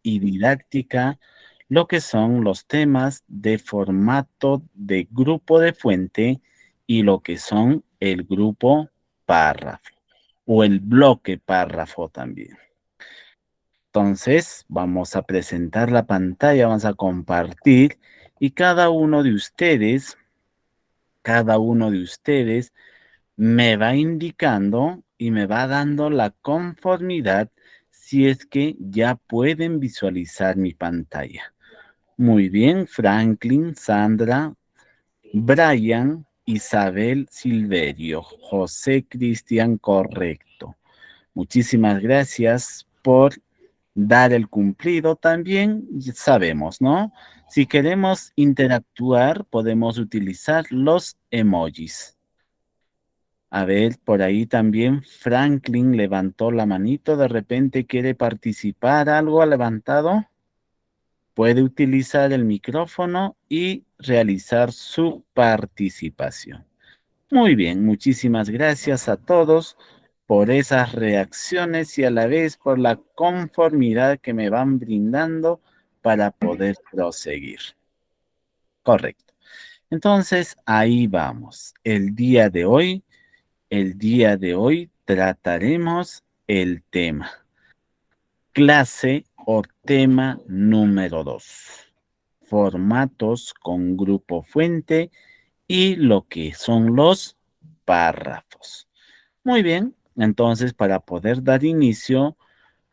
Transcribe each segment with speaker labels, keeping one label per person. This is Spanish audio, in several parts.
Speaker 1: y didáctica lo que son los temas de formato de grupo de fuente y lo que son el grupo párrafo o el bloque párrafo también. Entonces, vamos a presentar la pantalla, vamos a compartir y cada uno de ustedes me va indicando y me va dando la conformidad si es que ya pueden visualizar mi pantalla. Muy bien, Franklin, Sandra, Brian, Isabel, Silverio, José Cristian, correcto. Muchísimas gracias por dar el cumplido. También sabemos, ¿no? Si queremos interactuar, podemos utilizar los emojis. A ver, por ahí también Franklin levantó la manito, de repente quiere participar, algo ha levantado. Puede utilizar el micrófono y realizar su participación. Muy bien, muchísimas gracias a todos por esas reacciones y a la vez por la conformidad que me van brindando para poder proseguir. Correcto. Entonces, ahí vamos. El día de hoy trataremos el tema, clase o tema número 2, formatos con grupo fuente y lo que son los párrafos. Muy bien, entonces para poder dar inicio,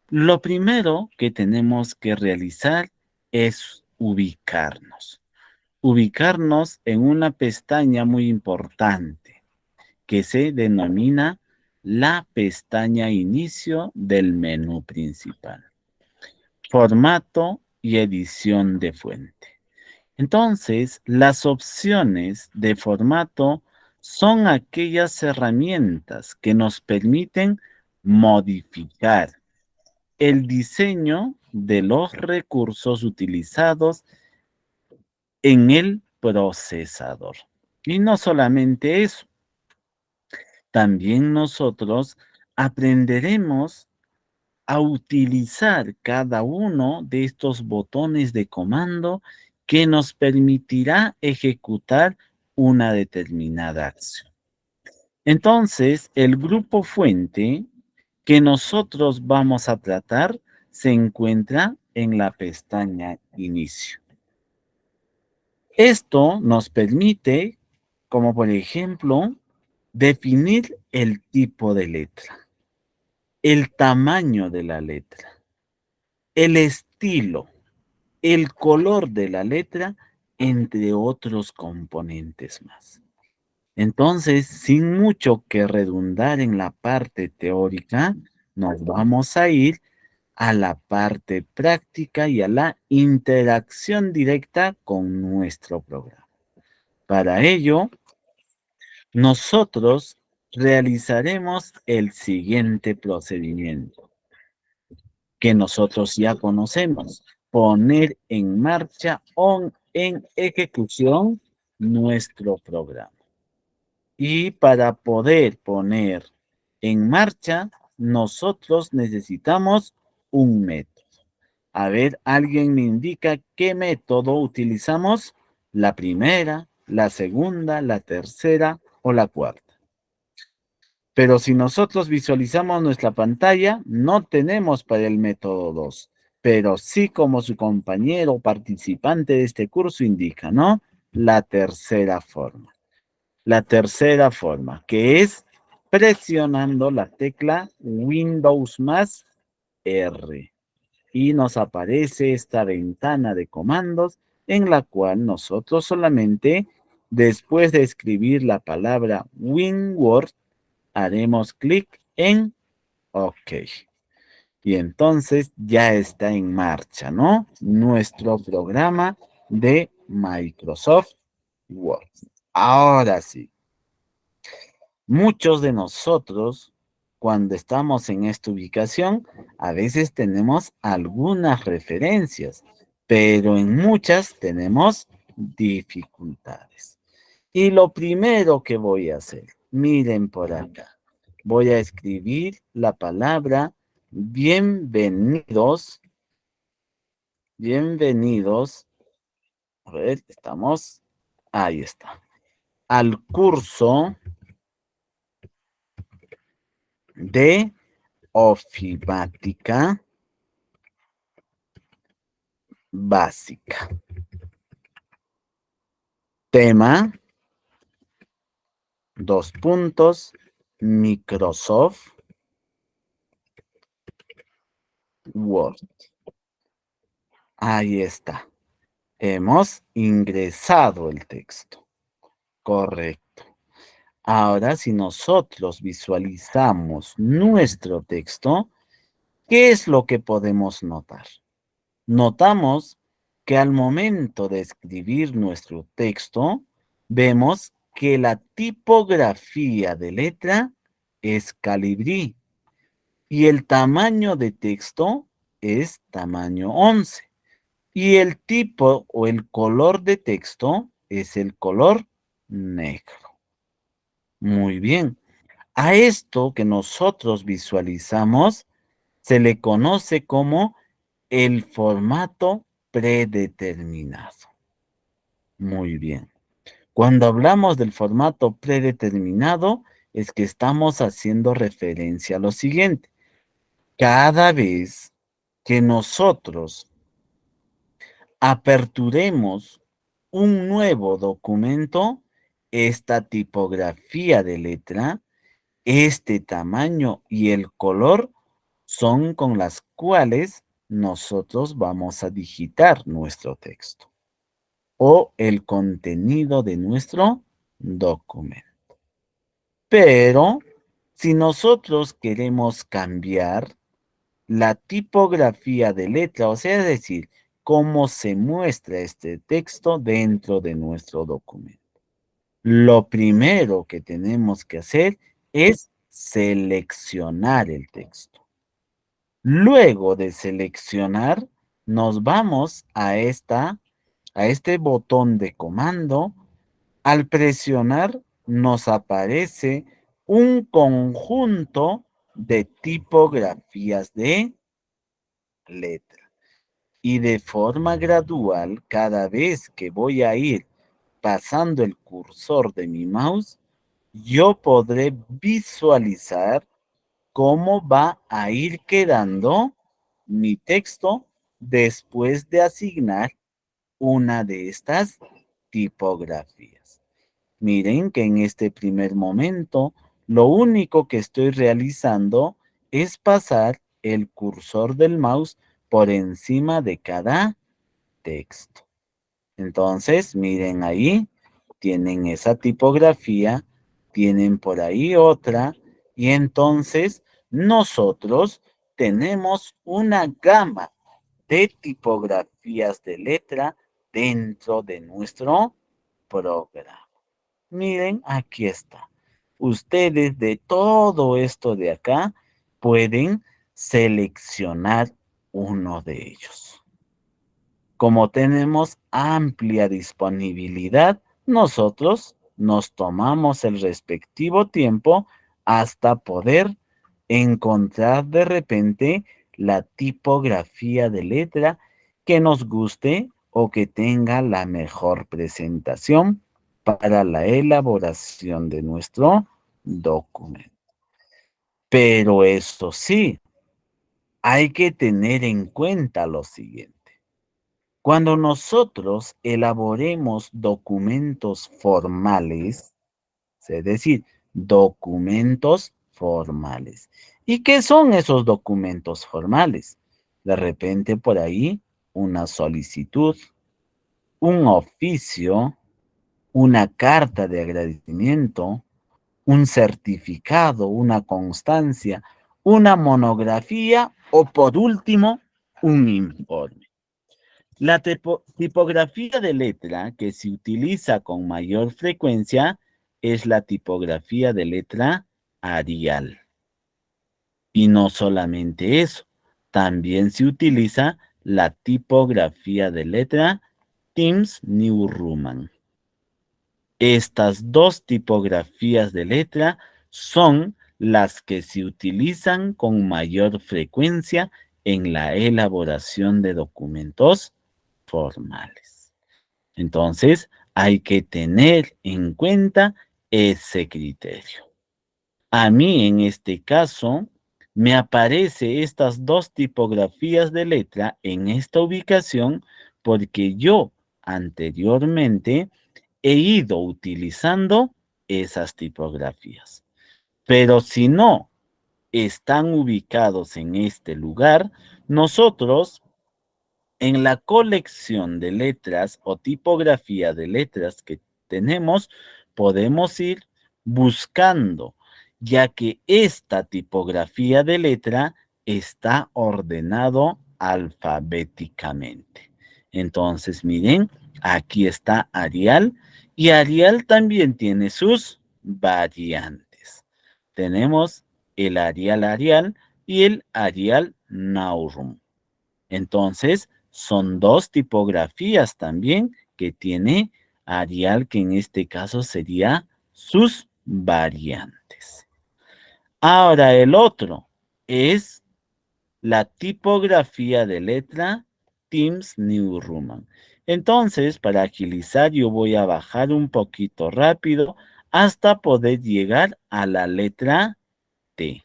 Speaker 1: lo primero que tenemos que realizar es ubicarnos en una pestaña muy importante que se denomina la pestaña inicio del menú principal. Formato y edición de fuente. Entonces, las opciones de formato son aquellas herramientas que nos permiten modificar el diseño de los recursos utilizados en el procesador. Y no solamente eso, también nosotros aprenderemos a utilizar cada uno de estos botones de comando que nos permitirá ejecutar una determinada acción. Entonces, el grupo fuente que nosotros vamos a tratar se encuentra en la pestaña Inicio. Esto nos permite, como por ejemplo, definir el tipo de letra, el tamaño de la letra, el estilo, el color de la letra, entre otros componentes más. Entonces, sin mucho que redundar en la parte teórica, nos vamos a ir a la parte práctica y a la interacción directa con nuestro programa. Para ello, nosotros realizaremos el siguiente procedimiento que nosotros ya conocemos: poner en marcha o en ejecución nuestro programa. Y para poder poner en marcha, nosotros necesitamos un método. A ver, alguien me indica qué método utilizamos: la primera, la segunda, la tercera o la cuarta. Pero si nosotros visualizamos nuestra pantalla, no tenemos para el método 2, pero sí, como su compañero participante de este curso indica, ¿no? La tercera forma. La tercera forma, que es presionando la tecla Windows más R. Y nos aparece esta ventana de comandos en la cual nosotros solamente, después de escribir la palabra WinWord, haremos clic en OK. Y entonces ya está en marcha, ¿no? Nuestro programa de Microsoft Word. Ahora sí, muchos de nosotros, cuando estamos en esta ubicación, a veces tenemos algunas referencias, pero en muchas tenemos dificultades. Y lo primero que voy a hacer, miren por acá, voy a escribir la palabra bienvenidos Bienvenidos. A ver, estamos. Ahí está. Al curso de ofimática básica. Tema, dos puntos, Microsoft Word. Ahí está. Hemos ingresado el texto. Correcto. Ahora, si nosotros visualizamos nuestro texto, ¿qué es lo que podemos notar? Notamos que al momento de escribir nuestro texto, vemos que la tipografía de letra es calibrí y el tamaño de texto es tamaño 11. Y el tipo o el color de texto es el color negro. Muy bien. A esto que nosotros visualizamos se le conoce como el formato predeterminado. Muy bien. Cuando hablamos del formato predeterminado, es que estamos haciendo referencia a lo siguiente. Cada vez que nosotros aperturemos un nuevo documento, esta tipografía de letra, este tamaño y el color son con las cuales nosotros vamos a digitar nuestro texto o el contenido de nuestro documento. Pero si nosotros queremos cambiar la tipografía de letra, o sea, es decir, cómo se muestra este texto dentro de nuestro documento, lo primero que tenemos que hacer es seleccionar el texto. Luego de seleccionar, nos vamos a este botón de comando. Al presionar, nos aparece un conjunto de tipografías de letra. Y de forma gradual, cada vez que voy a ir pasando el cursor de mi mouse, yo podré visualizar cómo va a ir quedando mi texto después de asignar una de estas tipografías. Miren que en este primer momento, lo único que estoy realizando es pasar el cursor del mouse por encima de cada texto. Entonces, miren ahí, tienen esa tipografía, tienen por ahí otra, y entonces nosotros tenemos una gama de tipografías de letra dentro de nuestro programa. Miren, aquí está. Ustedes de todo esto de acá pueden seleccionar uno de ellos. Como tenemos amplia disponibilidad, nosotros nos tomamos el respectivo tiempo hasta poder encontrar de repente la tipografía de letra que nos guste o que tenga la mejor presentación para la elaboración de nuestro documento. Pero eso sí, hay que tener en cuenta lo siguiente. Cuando nosotros elaboremos documentos formales, es decir, documentos formales. ¿Y qué son esos documentos formales? De repente por ahí una solicitud, un oficio, una carta de agradecimiento, un certificado, una constancia, una monografía o por último, un informe. La tipografía de letra que se utiliza con mayor frecuencia es la tipografía de letra Arial. Y no solamente eso, también se utiliza la tipografía de letra Times New Roman. Estas dos tipografías de letra son las que se utilizan con mayor frecuencia en la elaboración de documentos formales. Entonces, hay que tener en cuenta ese criterio. A mí, en este caso, me aparece estas dos tipografías de letra en esta ubicación porque yo anteriormente he ido utilizando esas tipografías. Pero si no están ubicados en este lugar, nosotros en la colección de letras o tipografía de letras que tenemos, podemos ir buscando, ya que esta tipografía de letra está ordenado alfabéticamente. Entonces, miren, aquí está Arial y Arial también tiene sus variantes. Tenemos el Arial Arial y el Arial Naurum. Entonces, son dos tipografías también que tiene Arial, que en este caso sería sus variantes. Ahora el otro es la tipografía de letra Times New Roman. Entonces, para agilizar, yo voy a bajar un poquito rápido hasta poder llegar a la letra T.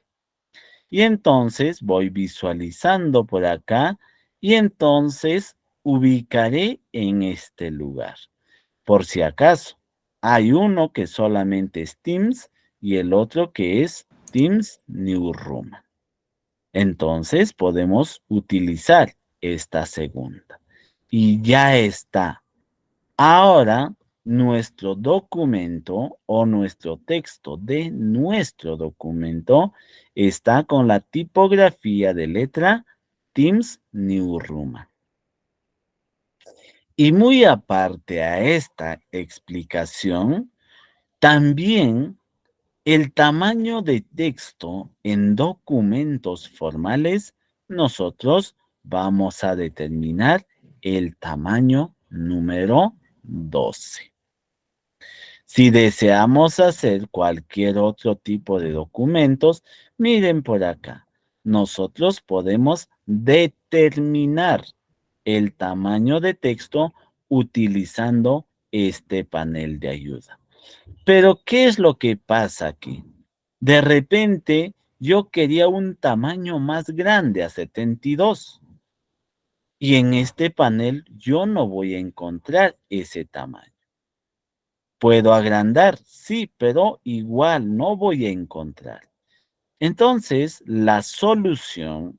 Speaker 1: Y entonces voy visualizando por acá y entonces ubicaré en este lugar. Por si acaso, hay uno que solamente es Teams y el otro que es Teams New Room. Entonces podemos utilizar esta segunda. Y ya está. Ahora, nuestro documento o nuestro texto de nuestro documento está con la tipografía de letra Times New Roman. Y muy aparte a esta explicación, también el tamaño de texto en documentos formales, nosotros vamos a determinar el tamaño número 12. Si deseamos hacer cualquier otro tipo de documentos, miren por acá. Nosotros podemos determinar el tamaño de texto utilizando este panel de ayuda. Pero, ¿qué es lo que pasa aquí? De repente, yo quería un tamaño más grande a 72. Y en este panel yo no voy a encontrar ese tamaño. Puedo agrandar, sí, pero igual no voy a encontrar. Entonces, la solución,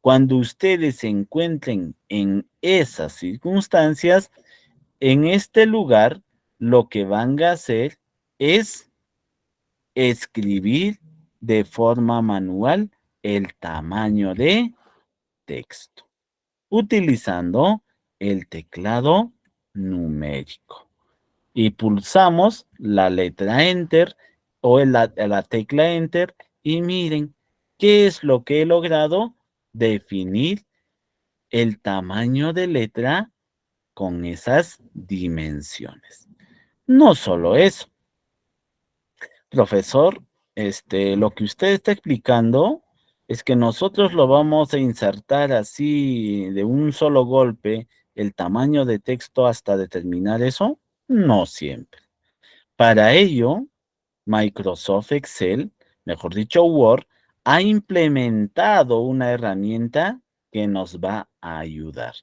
Speaker 1: cuando ustedes se encuentren en esas circunstancias, en este lugar, lo que van a hacer es escribir de forma manual el tamaño de texto, utilizando el teclado numérico. Y pulsamos la letra Enter o la tecla Enter y miren qué es lo que he logrado: definir el tamaño de letra con esas dimensiones. No solo eso, profesor, lo que usted está explicando es que nosotros lo vamos a insertar así de un solo golpe, el tamaño de texto hasta determinar eso. No siempre. Para ello, Microsoft Excel, mejor dicho Word, ha implementado una herramienta que nos va a ayudar.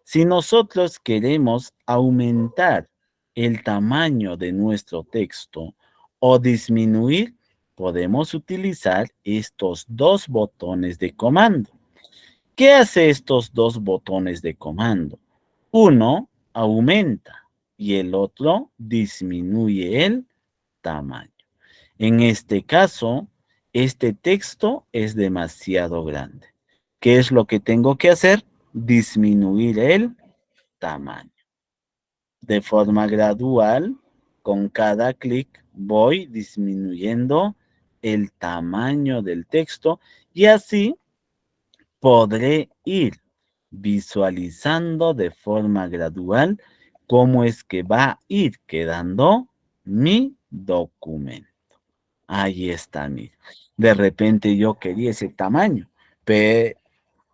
Speaker 1: Si nosotros queremos aumentar el tamaño de nuestro texto o disminuir, podemos utilizar estos dos botones de comando. ¿Qué hace estos dos botones de comando? Uno aumenta y el otro disminuye el tamaño. En este caso, este texto es demasiado grande. ¿Qué es lo que tengo que hacer? Disminuir el tamaño. De forma gradual, con cada clic, voy disminuyendo el tamaño del texto y así podré ir visualizando de forma gradual cómo es que va a ir quedando mi documento. Ahí está, mira. De repente yo quería ese tamaño,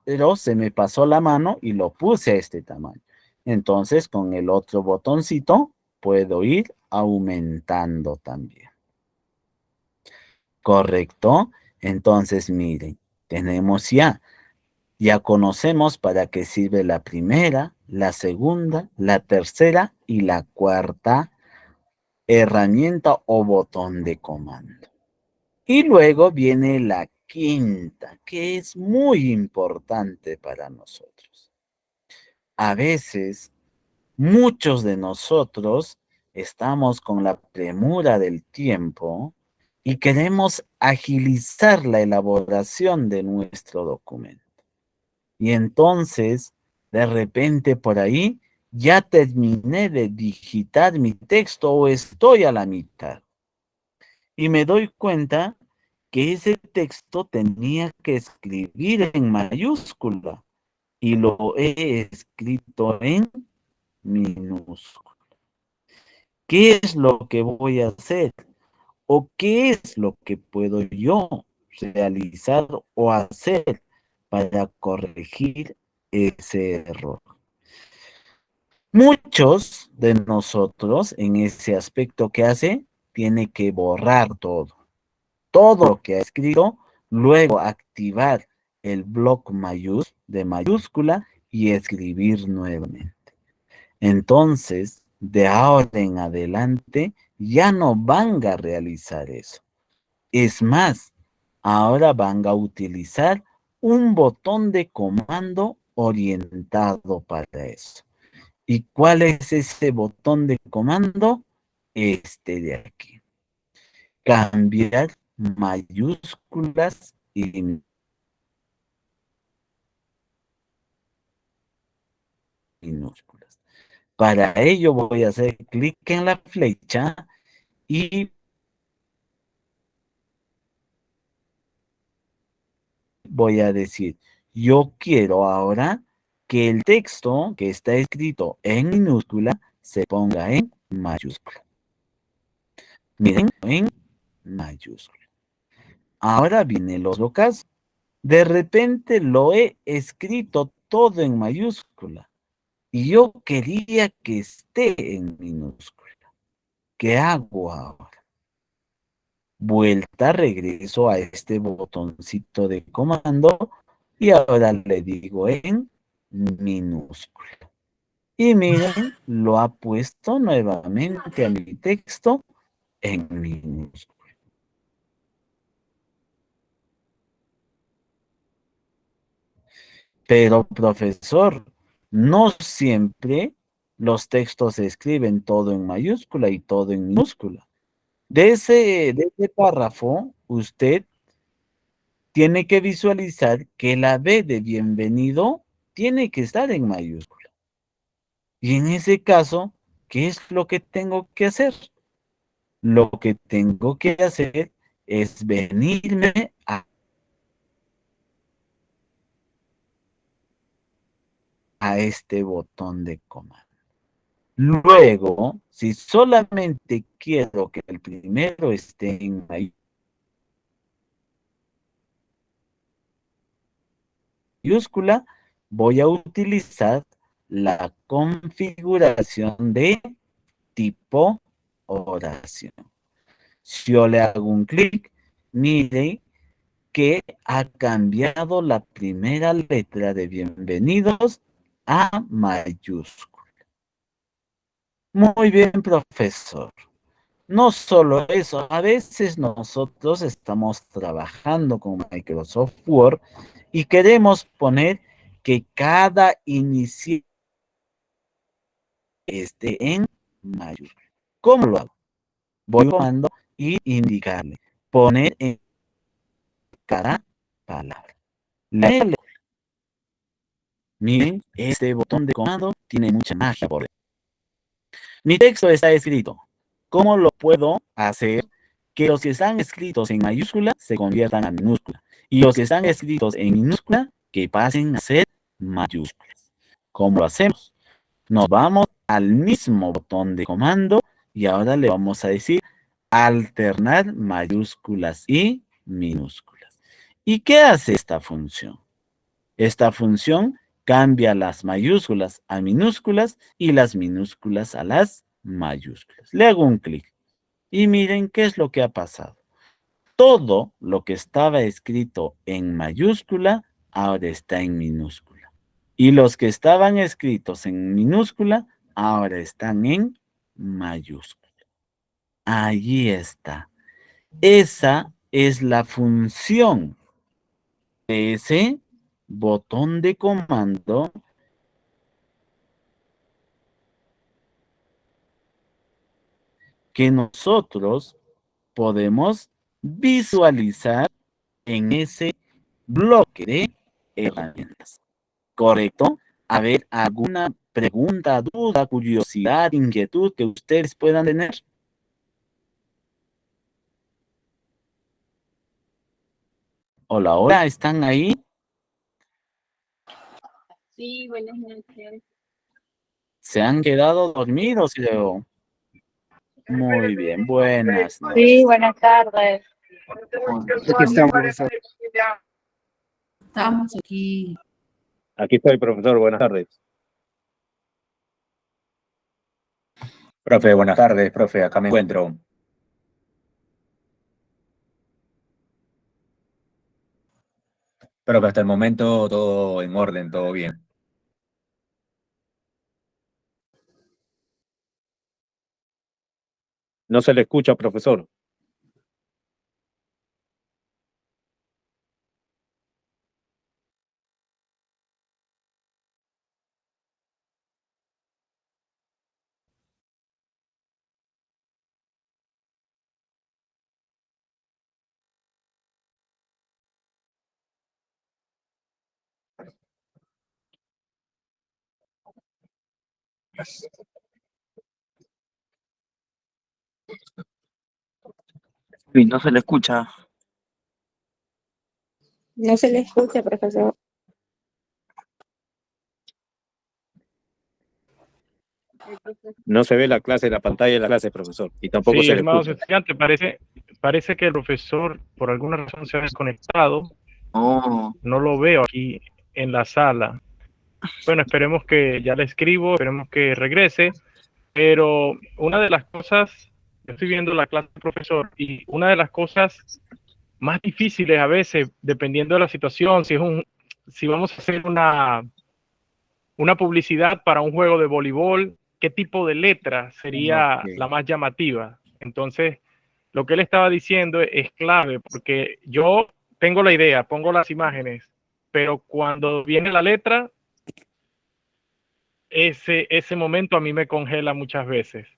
Speaker 1: pero se me pasó la mano y lo puse a este tamaño. Entonces, con el otro botoncito puedo ir aumentando también. ¿Correcto? Entonces, miren, tenemos ya conocemos para qué sirve la primera, la segunda, la tercera y la cuarta herramienta o botón de comando. Y luego viene la quinta, que es muy importante para nosotros. A veces, muchos de nosotros estamos con la premura del tiempo y queremos agilizar la elaboración de nuestro documento. Y entonces, de repente por ahí, ya terminé de digitar mi texto o estoy a la mitad. Y me doy cuenta que ese texto tenía que escribir en mayúscula y lo he escrito en minúscula. ¿Qué es lo que voy a hacer? ¿O qué es lo que puedo yo realizar o hacer para corregir ese error? Muchos de nosotros en ese aspecto que hace, tiene que borrar todo lo que ha escrito, luego activar el bloc de mayúscula y escribir nuevamente. Entonces, de ahora en adelante, ya no van a realizar eso. Es más, ahora van a utilizar un botón de comando orientado para eso. ¿Y cuál es ese botón de comando? Este de aquí. Cambiar mayúsculas y minúsculas. Para ello voy a hacer clic en la flecha y voy a decir, yo quiero ahora que el texto que está escrito en minúscula se ponga en mayúscula. Miren, en mayúscula. Ahora vienen los locales. De repente lo he escrito todo en mayúscula y yo quería que esté en minúscula. ¿Qué hago ahora? Vuelta, regreso a este botoncito de comando y ahora le digo en minúscula. Y miren, lo ha puesto nuevamente a mi texto en minúscula. Pero, profesor, no siempre los textos se escriben todo en mayúscula y todo en minúscula. De ese párrafo, usted tiene que visualizar que la B de bienvenido tiene que estar en mayúscula. Y en ese caso, ¿qué es lo que tengo que hacer? Lo que tengo que hacer es venirme a este botón de comando. Luego, si solamente quiero que el primero esté en mayúscula, voy a utilizar la configuración de tipo oración. Si yo le hago un clic, mire que ha cambiado la primera letra de bienvenidos a mayúscula. Muy bien, profesor. No solo eso, a veces nosotros estamos trabajando con Microsoft Word y queremos poner que cada inicio esté en mayúscula. ¿Cómo lo hago? Voy comando y indicarle, poner en cada palabra. Miren, este botón de comando tiene mucha magia por dentro. Mi texto está escrito. ¿Cómo lo puedo hacer que los que están escritos en mayúscula se conviertan a minúscula? Y los que están escritos en minúscula que pasen a ser mayúsculas. ¿Cómo lo hacemos? Nos vamos al mismo botón de comando y ahora le vamos a decir alternar mayúsculas y minúsculas. ¿Y qué hace esta función? Esta función cambia las mayúsculas a minúsculas y las minúsculas a las mayúsculas. Le hago un clic y miren qué es lo que ha pasado. Todo lo que estaba escrito en mayúscula ahora está en minúscula. Y los que estaban escritos en minúscula ahora están en mayúscula. Allí está. Esa es la función de ese botón de comando que nosotros podemos visualizar en ese bloque de herramientas. ¿Correcto? A ver, ¿alguna pregunta, duda, curiosidad, inquietud que ustedes puedan tener? Hola, hola, ¿están ahí?
Speaker 2: Sí, buenas noches.
Speaker 1: ¿Se han quedado dormidos, Leo? Muy bien, buenas noches.
Speaker 2: Sí, buenas tardes.
Speaker 3: Aquí estamos, profesor.
Speaker 2: Estamos aquí.
Speaker 3: Aquí estoy, profesor. Buenas tardes. Profe, buenas tardes, profe. Acá me encuentro. Profe, hasta el momento todo en orden, todo bien. No se le escucha, profesor.
Speaker 4: Sí, no se le escucha.
Speaker 2: No se le escucha, profesor.
Speaker 3: No se ve la clase, la pantalla de la clase, profesor. Y tampoco
Speaker 5: Sí,
Speaker 3: se le
Speaker 5: estimados
Speaker 3: escucha.
Speaker 5: estudiantes, parece que el profesor por alguna razón se ha desconectado.
Speaker 4: Oh,
Speaker 5: No lo veo aquí en la sala. Bueno, esperemos que ya le escribo, esperemos que regrese. Pero una de las cosas, yo estoy viendo la clase del profesor y una de las cosas más difíciles a veces, dependiendo de la situación, si vamos a hacer una publicidad para un juego de voleibol, qué tipo de letra sería
Speaker 1: Ok.
Speaker 5: la más llamativa. Entonces, lo que él estaba diciendo es clave, porque yo tengo la idea, pongo las imágenes, pero cuando viene la letra, ese momento a mí me congela muchas veces.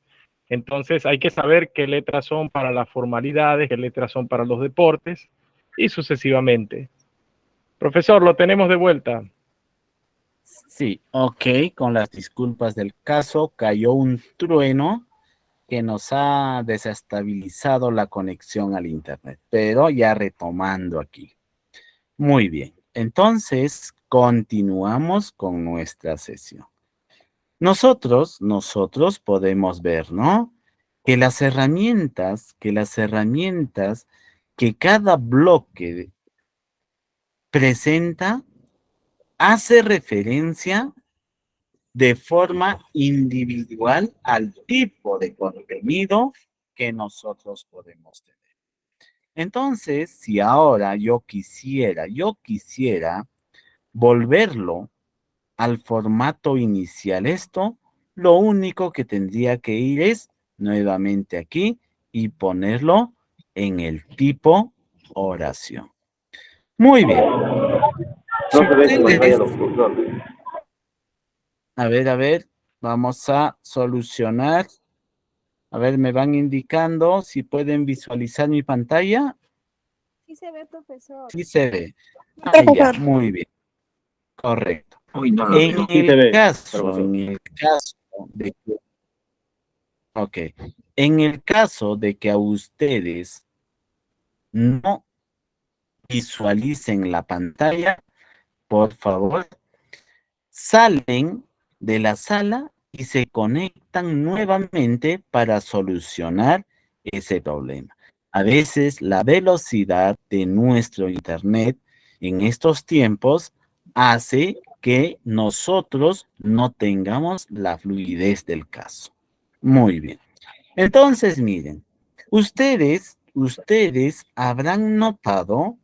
Speaker 5: Entonces hay que saber qué letras son para las formalidades, qué letras son para los deportes y sucesivamente. Profesor, lo tenemos de vuelta.
Speaker 1: Sí, ok, con las disculpas del caso, cayó un trueno que nos ha desestabilizado la conexión al internet, pero ya retomando aquí. Muy bien, entonces continuamos con nuestra sesión. Nosotros podemos ver, ¿no? Que las herramientas que cada bloque presenta hace referencia de forma individual al tipo de contenido que nosotros podemos tener. Entonces, si ahora yo quisiera volverlo al formato inicial esto, lo único que tendría que ir es nuevamente aquí y ponerlo en el tipo oración. Muy bien. Si ustedes, a ver, vamos a solucionar. A ver, me van indicando si pueden visualizar mi pantalla.
Speaker 6: Sí se ve, profesor.
Speaker 1: Sí se ve. Ah, ya, muy bien. Correcto.
Speaker 4: uy, no lo
Speaker 1: En
Speaker 4: veo.
Speaker 3: Sí se
Speaker 1: el
Speaker 3: ve,
Speaker 1: caso,
Speaker 3: profesor.
Speaker 1: de que, ok, en el caso de que a ustedes no visualicen la pantalla, por favor, salen de la sala y se conectan nuevamente para solucionar ese problema. A veces la velocidad de nuestro internet en estos tiempos hace que nosotros no tengamos la fluidez del caso. Muy bien. Entonces, miren, ustedes habrán notado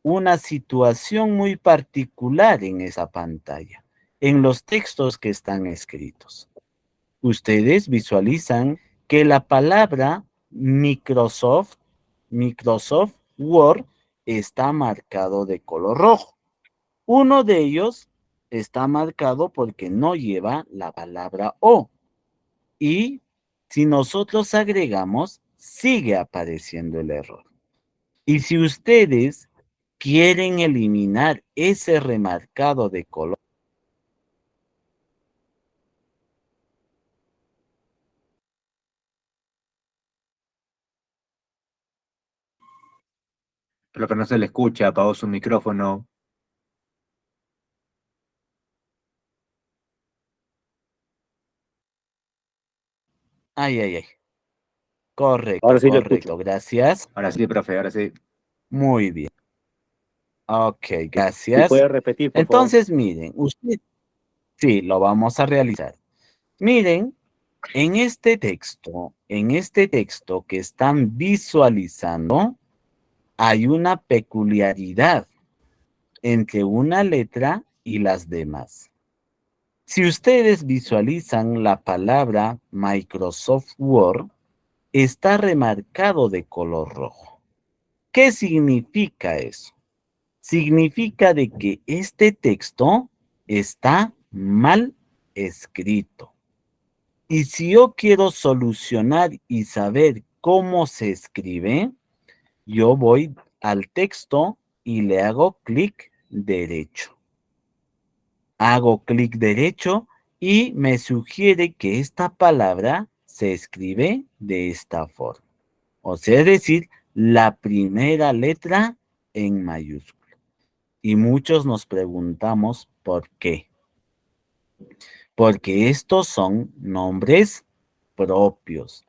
Speaker 1: una situación muy particular en esa pantalla, en los textos que están escritos. Ustedes visualizan que la palabra Microsoft Word está marcado de color rojo. Uno de ellos está marcado porque no lleva la palabra O. Y si nosotros agregamos, sigue apareciendo el error. Y si ustedes quieren eliminar ese remarcado de color,
Speaker 3: Profe, no se le escucha, apagó su micrófono.
Speaker 1: ay, ay, ay.
Speaker 3: Ahora
Speaker 1: Correcto,
Speaker 3: sí lo
Speaker 1: correcto,
Speaker 3: escucho.
Speaker 1: gracias.
Speaker 3: Ahora sí, profe, ahora sí.
Speaker 1: Muy bien. Ok,
Speaker 3: ¿Sí
Speaker 1: gracias.
Speaker 3: puede repetir, por favor?
Speaker 1: Entonces, miren, sí, lo vamos a realizar. Miren, en este texto que están visualizando, hay una peculiaridad entre una letra y las demás. Si ustedes visualizan la palabra Microsoft Word, está remarcado de color rojo. ¿Qué significa eso? Significa de que este texto está mal escrito. Y si yo quiero solucionar y saber cómo se escribe, yo voy al texto y le hago clic derecho. Hago clic derecho y me sugiere que esta palabra se escribe de esta forma. O sea, es decir, la primera letra en mayúscula. Y muchos nos preguntamos por qué. Porque estos son nombres propios.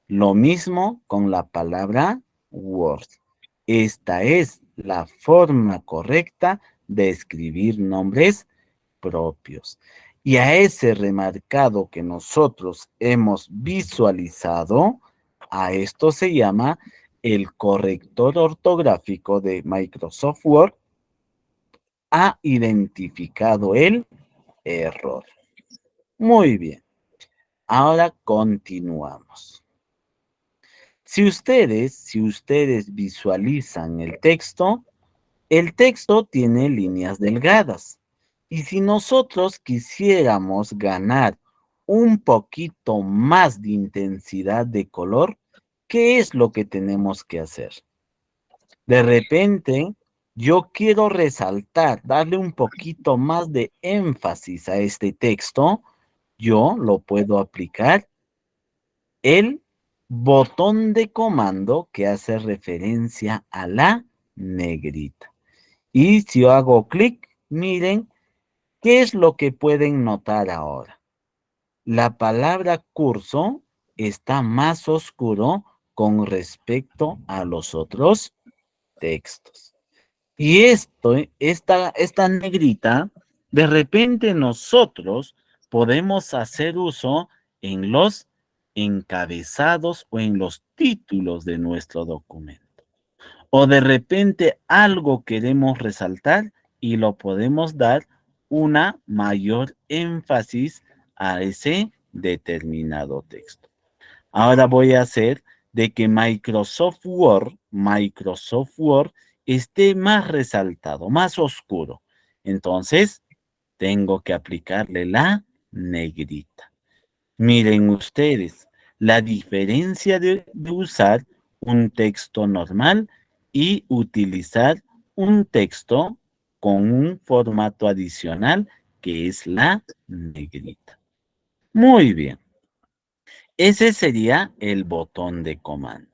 Speaker 1: Lo mismo con la palabra Word. Esta es la forma correcta de escribir nombres propios. Y a ese remarcado que nosotros hemos visualizado, a esto se llama el corrector ortográfico de Microsoft Word, ha identificado el error. Muy bien. Ahora continuamos. Si ustedes visualizan el texto tiene líneas delgadas. Y si nosotros quisiéramos ganar un poquito más de intensidad de color, ¿qué es lo que tenemos que hacer? De repente, yo quiero resaltar, darle un poquito más de énfasis a este texto, yo lo puedo aplicar el botón de comando que hace referencia a la negrita. Y si yo hago clic, miren, ¿qué es lo que pueden notar ahora? La palabra curso está más oscuro con respecto a los otros textos. Y esta negrita, de repente nosotros podemos hacer uso en los encabezados o en los títulos de nuestro documento. O de repente algo queremos resaltar y lo podemos dar una mayor énfasis a ese determinado texto. Ahora voy a hacer de que Microsoft Word esté más resaltado, más oscuro. Entonces, tengo que aplicarle la negrita. Miren ustedes, la diferencia de usar un texto normal y utilizar un texto con un formato adicional que es la negrita. Muy bien. Ese sería el botón de comando.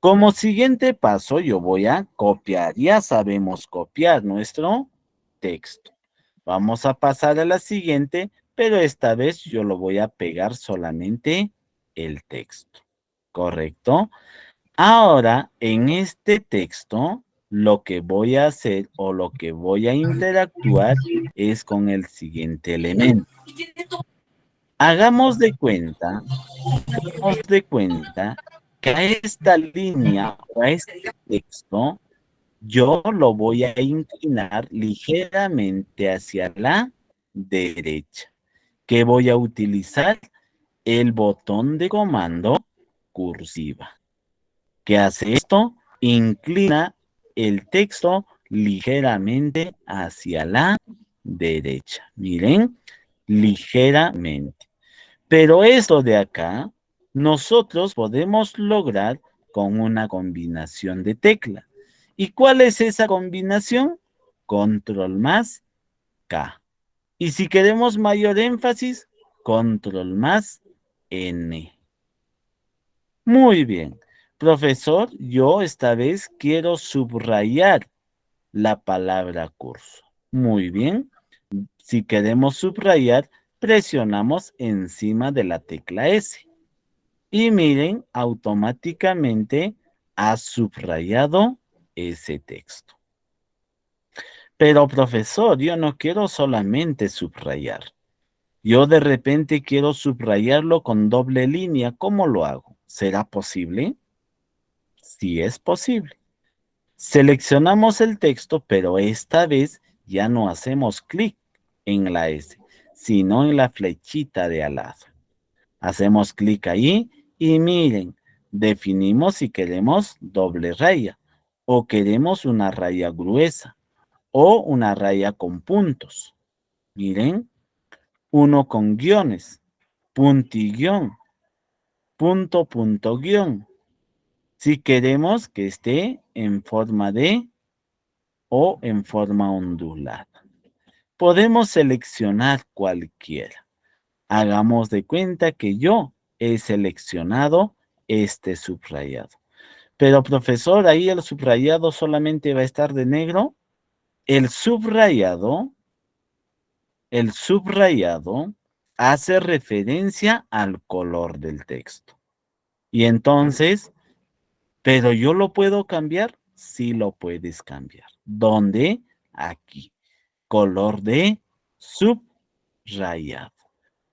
Speaker 1: Como siguiente paso, yo voy a copiar. Ya sabemos copiar nuestro texto. Vamos a pasar a la siguiente, pero esta vez yo lo voy a pegar solamente el texto. ¿Correcto? Ahora, en este texto, lo que voy a hacer o lo que voy a interactuar es con el siguiente elemento. Hagamos de cuenta que a esta línea o a este texto yo lo voy a inclinar ligeramente hacia la derecha. ¿Qué voy a utilizar? El botón de comando cursiva. ¿Qué hace esto? Inclina el texto ligeramente hacia la derecha. Miren, ligeramente. Pero esto de acá, nosotros podemos lograr con una combinación de tecla. ¿Y cuál es esa combinación? Control más K. Y si queremos mayor énfasis, control más N. Muy bien. Profesor, yo esta vez quiero subrayar la palabra curso. Muy bien. Si queremos subrayar, presionamos encima de la tecla S. Y miren, automáticamente ha subrayado ese texto. Pero profesor, yo no quiero solamente subrayar. Yo de repente quiero subrayarlo con doble línea. ¿Cómo lo hago? ¿Será posible? Sí es posible. Seleccionamos el texto, pero esta vez ya no hacemos clic en la S, sino en la flechita de al lado. Hacemos clic ahí y miren, definimos si queremos doble raya o queremos una raya gruesa o una raya con puntos. Miren, uno con guiones, puntiguión, punto, punto, guión. Si queremos que esté en forma de o en forma ondulada. Podemos seleccionar cualquiera. Hagamos de cuenta que yo he seleccionado este subrayado. Pero profesor, ahí el subrayado solamente va a estar de negro. El subrayado hace referencia al color del texto. Y entonces, ¿pero yo lo puedo cambiar? Sí lo puedes cambiar. ¿Dónde? Aquí. Color de subrayado.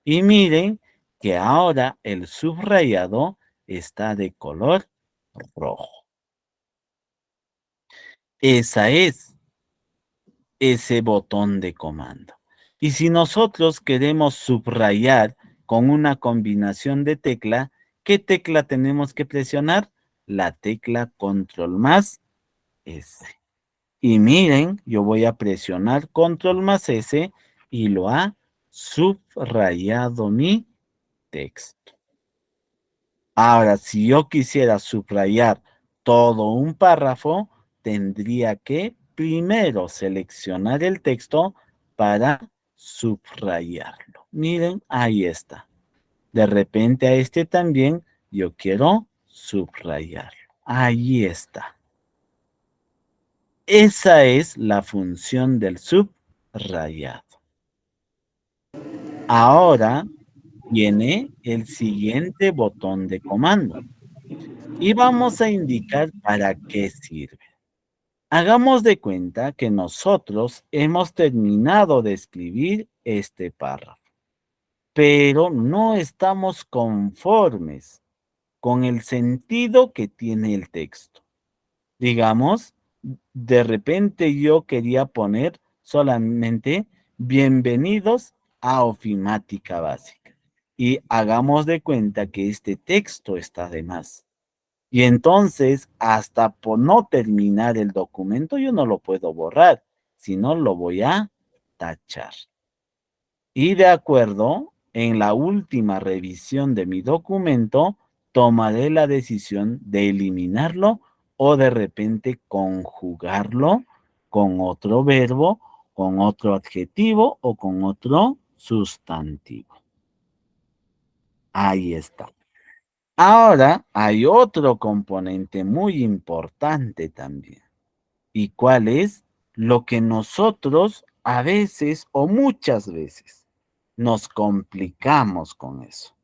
Speaker 1: Y miren que ahora el subrayado está de color rojo. Esa es ese botón de comando. Y si nosotros queremos subrayar con una combinación de tecla, ¿qué tecla tenemos que presionar? La tecla control más S. Y miren, yo voy a presionar control más S y lo ha subrayado mi texto. Ahora, si yo quisiera subrayar todo un párrafo, tendría que primero seleccionar el texto para subrayarlo. Miren, ahí está. De repente a este también yo quiero subrayarlo. Ahí está. Esa es la función del subrayado. Ahora viene el siguiente botón de comando. Y vamos a indicar para qué sirve. Hagamos de cuenta que nosotros hemos terminado de escribir este párrafo, pero no estamos conformes con el sentido que tiene el texto. Digamos, de repente yo quería poner solamente bienvenidos a ofimática básica. Y hagamos de cuenta que este texto está de más. Y entonces, hasta por no terminar el documento, yo no lo puedo borrar, sino lo voy a tachar. Y de acuerdo, en la última revisión de mi documento, tomaré la decisión de eliminarlo o de repente conjugarlo con otro verbo, con otro adjetivo o con otro sustantivo. Ahí está. Ahora hay otro componente muy importante también. ¿Y cuál es? Lo que nosotros a veces o muchas veces nos complicamos con eso.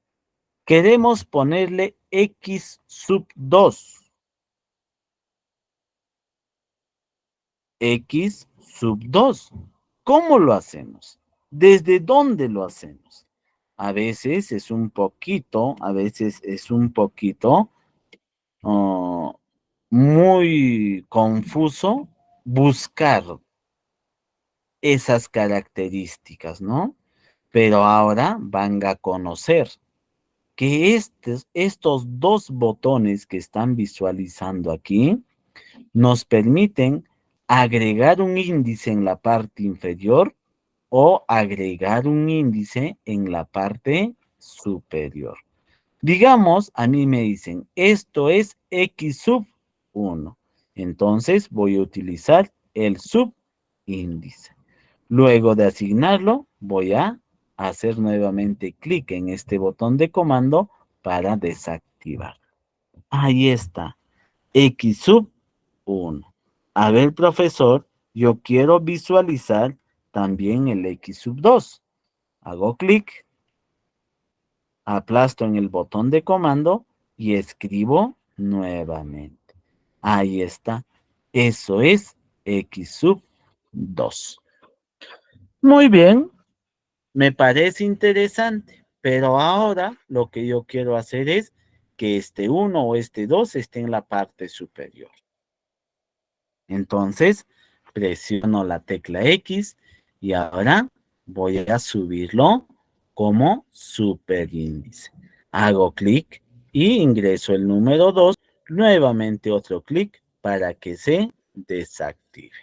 Speaker 1: Queremos ponerle x sub 2. X sub 2. ¿Cómo lo hacemos? ¿Desde dónde lo hacemos? A veces es un poquito, oh, muy confuso buscar esas características, ¿no? Pero ahora van a conocer que estos dos botones que están visualizando aquí nos permiten agregar un índice en la parte inferior o agregar un índice en la parte superior. Digamos, a mí me dicen, esto es X sub 1. Entonces voy a utilizar el subíndice. Luego de asignarlo, voy a hacer nuevamente clic en este botón de comando para desactivar. Ahí está, X sub 1. A ver, profesor, yo quiero visualizar también el X sub 2. Hago clic, aplasto en el botón de comando y escribo nuevamente. Ahí está. Eso es X sub 2. Muy bien, me parece interesante, pero ahora lo que yo quiero hacer es que este 1 o este 2 esté en la parte superior. Entonces, presiono la tecla X y ahora voy a subirlo como superíndice. Hago clic y ingreso el número 2, nuevamente otro clic para que se desactive.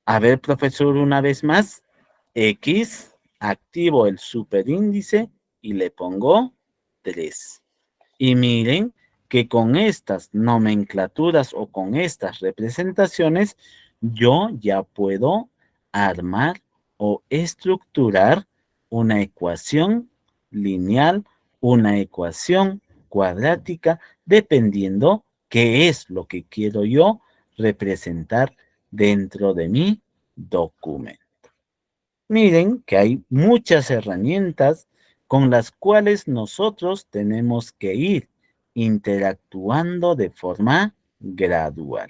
Speaker 1: A ver, profesor, una vez más, X, activo el superíndice y le pongo 3. Y miren que con estas nomenclaturas o con estas representaciones, yo ya puedo armar o estructurar una ecuación lineal, una ecuación cuadrática, dependiendo qué es lo que quiero yo representar dentro de mi documento. Miren que hay muchas herramientas con las cuales nosotros tenemos que ir interactuando de forma gradual.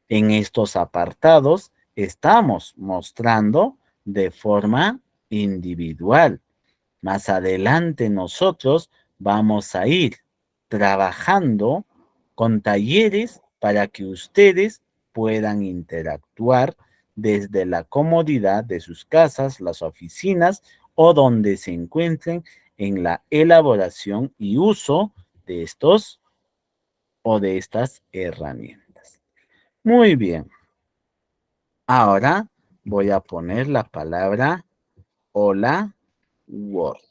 Speaker 1: En estos apartados estamos mostrando de forma individual. Más adelante nosotros vamos a ir trabajando con talleres para que ustedes puedan interactuar desde la comodidad de sus casas, las oficinas o donde se encuentren en la elaboración y uso de estos o de estas herramientas. Muy bien. Ahora voy a poner la palabra hola Word.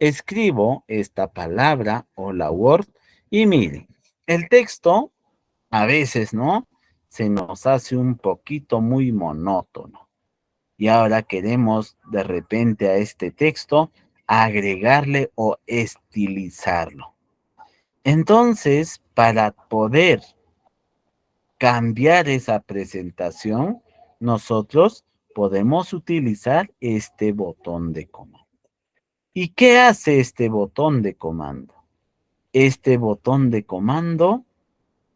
Speaker 1: Escribo esta palabra hola Word y miren, el texto a veces, ¿no? Se nos hace un poquito muy monótono. Y ahora queremos de repente a este texto agregarle o estilizarlo. Entonces, para poder cambiar esa presentación, nosotros podemos utilizar este botón de comando. ¿Y qué hace este botón de comando? Este botón de comando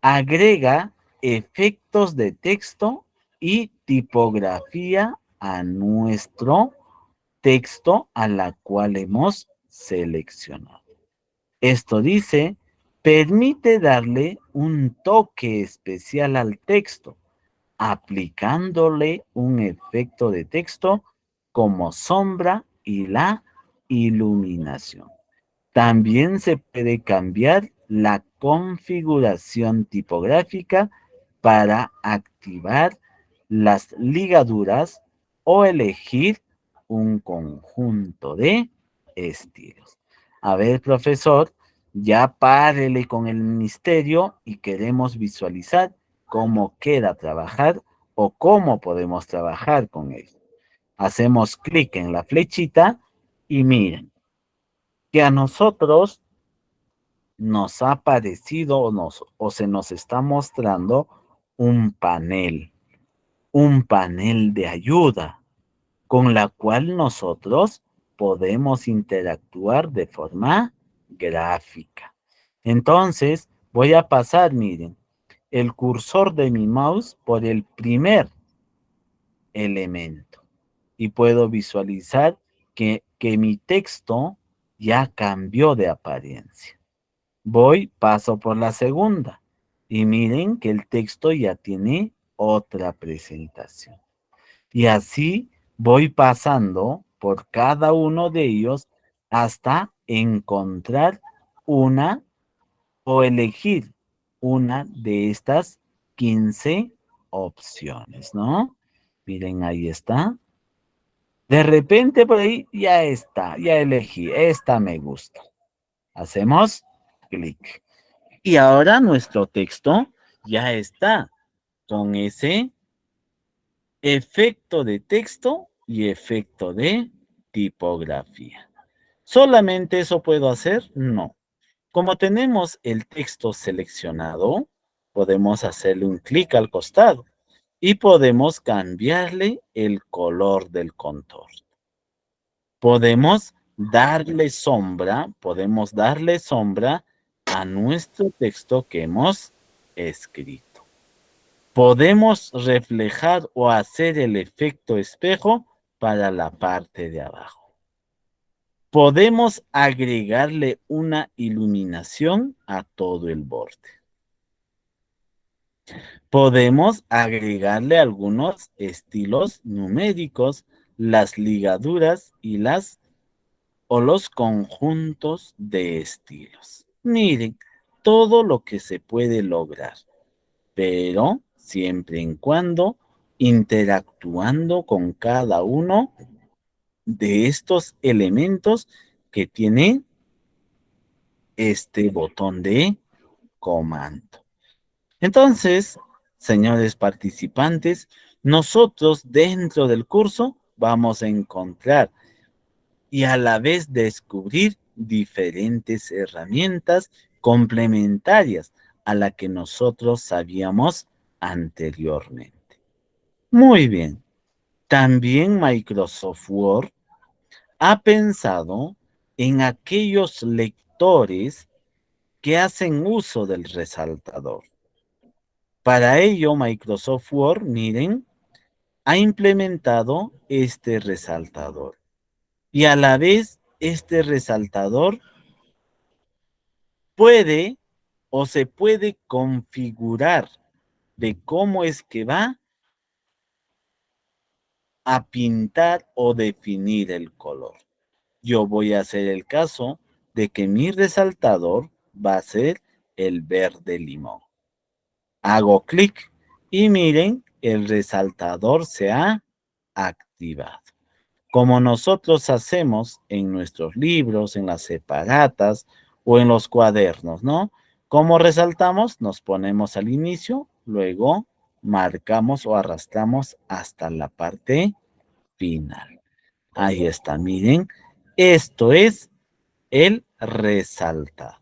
Speaker 1: agrega efectos de texto y tipografía a nuestro texto a la cual hemos seleccionado. Esto dice, permite darle un toque especial al texto, aplicándole un efecto de texto como sombra y la iluminación. También se puede cambiar la configuración tipográfica para activar las ligaduras o elegir un conjunto de estilos. A ver, profesor, ya párele con el misterio y queremos visualizar cómo queda trabajar o cómo podemos trabajar con él. Hacemos clic en la flechita y miren que a nosotros nos ha aparecido o se nos está mostrando un panel de ayuda con la cual nosotros podemos interactuar de forma gráfica. Entonces, voy a pasar, miren, el cursor de mi mouse por el primer elemento y puedo visualizar que mi texto ya cambió de apariencia. Paso por la segunda y miren que el texto ya tiene otra presentación. Y así voy pasando por cada uno de ellos hasta encontrar una o elegir una de estas 15 opciones, ¿no? Miren, ahí está. De repente por ahí ya está, ya elegí, esta me gusta. Hacemos clic. Y ahora nuestro texto ya está con ese efecto de texto y efecto de tipografía. ¿Solamente eso puedo hacer? No. Como tenemos el texto seleccionado, podemos hacerle un clic al costado y podemos cambiarle el color del contorno. Podemos darle sombra a nuestro texto que hemos escrito. Podemos reflejar o hacer el efecto espejo para la parte de abajo. Podemos agregarle una iluminación a todo el borde. Podemos agregarle algunos estilos numéricos, las ligaduras y los conjuntos de estilos. Miren, todo lo que se puede lograr, pero siempre y cuando interactuando con cada uno de estos elementos que tiene este botón de comando. Entonces, señores participantes, nosotros dentro del curso vamos a encontrar y a la vez descubrir diferentes herramientas complementarias a la que nosotros sabíamos anteriormente. Muy bien. También Microsoft Word ha pensado en aquellos lectores que hacen uso del resaltador. Para ello, Microsoft Word, miren, ha implementado este resaltador. Y a la vez, este resaltador puede o se puede configurar de cómo es que va a pintar o definir el color. Yo voy a hacer el caso de que mi resaltador va a ser el verde limón. Hago clic y miren, el resaltador se ha activado. Como nosotros hacemos en nuestros libros, en las separatas o en los cuadernos, ¿no? ¿Cómo resaltamos? Nos ponemos al inicio, luego marcamos o arrastramos hasta la parte final. Ahí está, miren. Esto es el resaltado.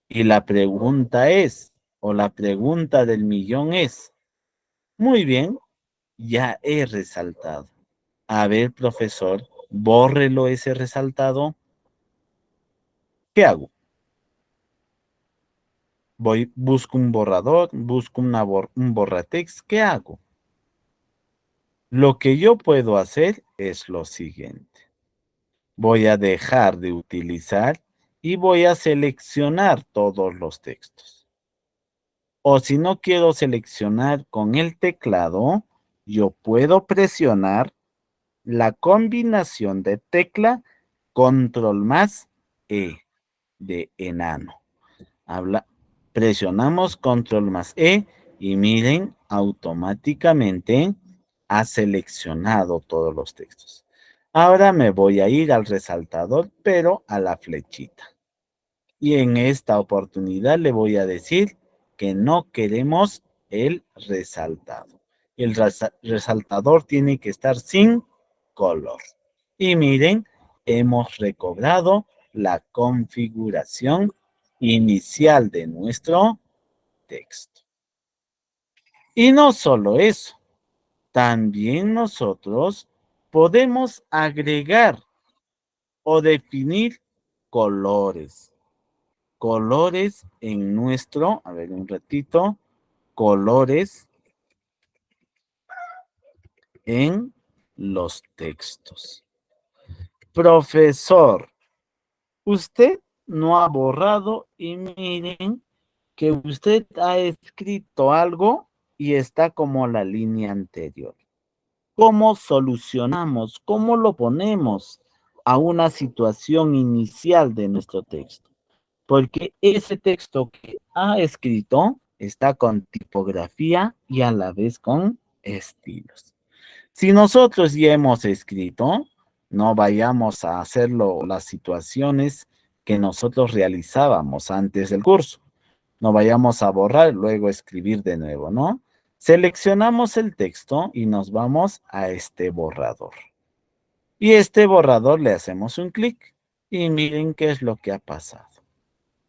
Speaker 1: Y la pregunta es, o la pregunta del millón es, muy bien, ya he resaltado. A ver, profesor, bórrelo ese resaltado. ¿Qué hago? Busco un borrador, busco un borratext. ¿Qué hago? Lo que yo puedo hacer es lo siguiente. Voy a dejar de utilizar y voy a seleccionar todos los textos. O si no quiero seleccionar con el teclado, yo puedo presionar la combinación de tecla control más E de enano. Presionamos control más E y miren, automáticamente ha seleccionado todos los textos. Ahora me voy a ir al resaltador, pero a la flechita. Y en esta oportunidad le voy a decir que no queremos el resaltado. El resaltador tiene que estar sin color. Y miren, hemos recobrado la configuración inicial de nuestro texto. Y no solo eso, también nosotros podemos agregar o definir colores colores en nuestro, a ver un ratito, colores en los textos. Profesor, usted no ha borrado y miren que usted ha escrito algo y está como la línea anterior. ¿Cómo solucionamos? ¿Cómo lo ponemos a una situación inicial de nuestro texto? Porque ese texto que ha escrito está con tipografía y a la vez con estilos. Si nosotros ya hemos escrito, no vayamos a hacerlo las situaciones que nosotros realizábamos antes del curso. No vayamos a borrar, luego escribir de nuevo, ¿no? Seleccionamos el texto y nos vamos a este borrador. Y este borrador le hacemos un clic y miren qué es lo que ha pasado.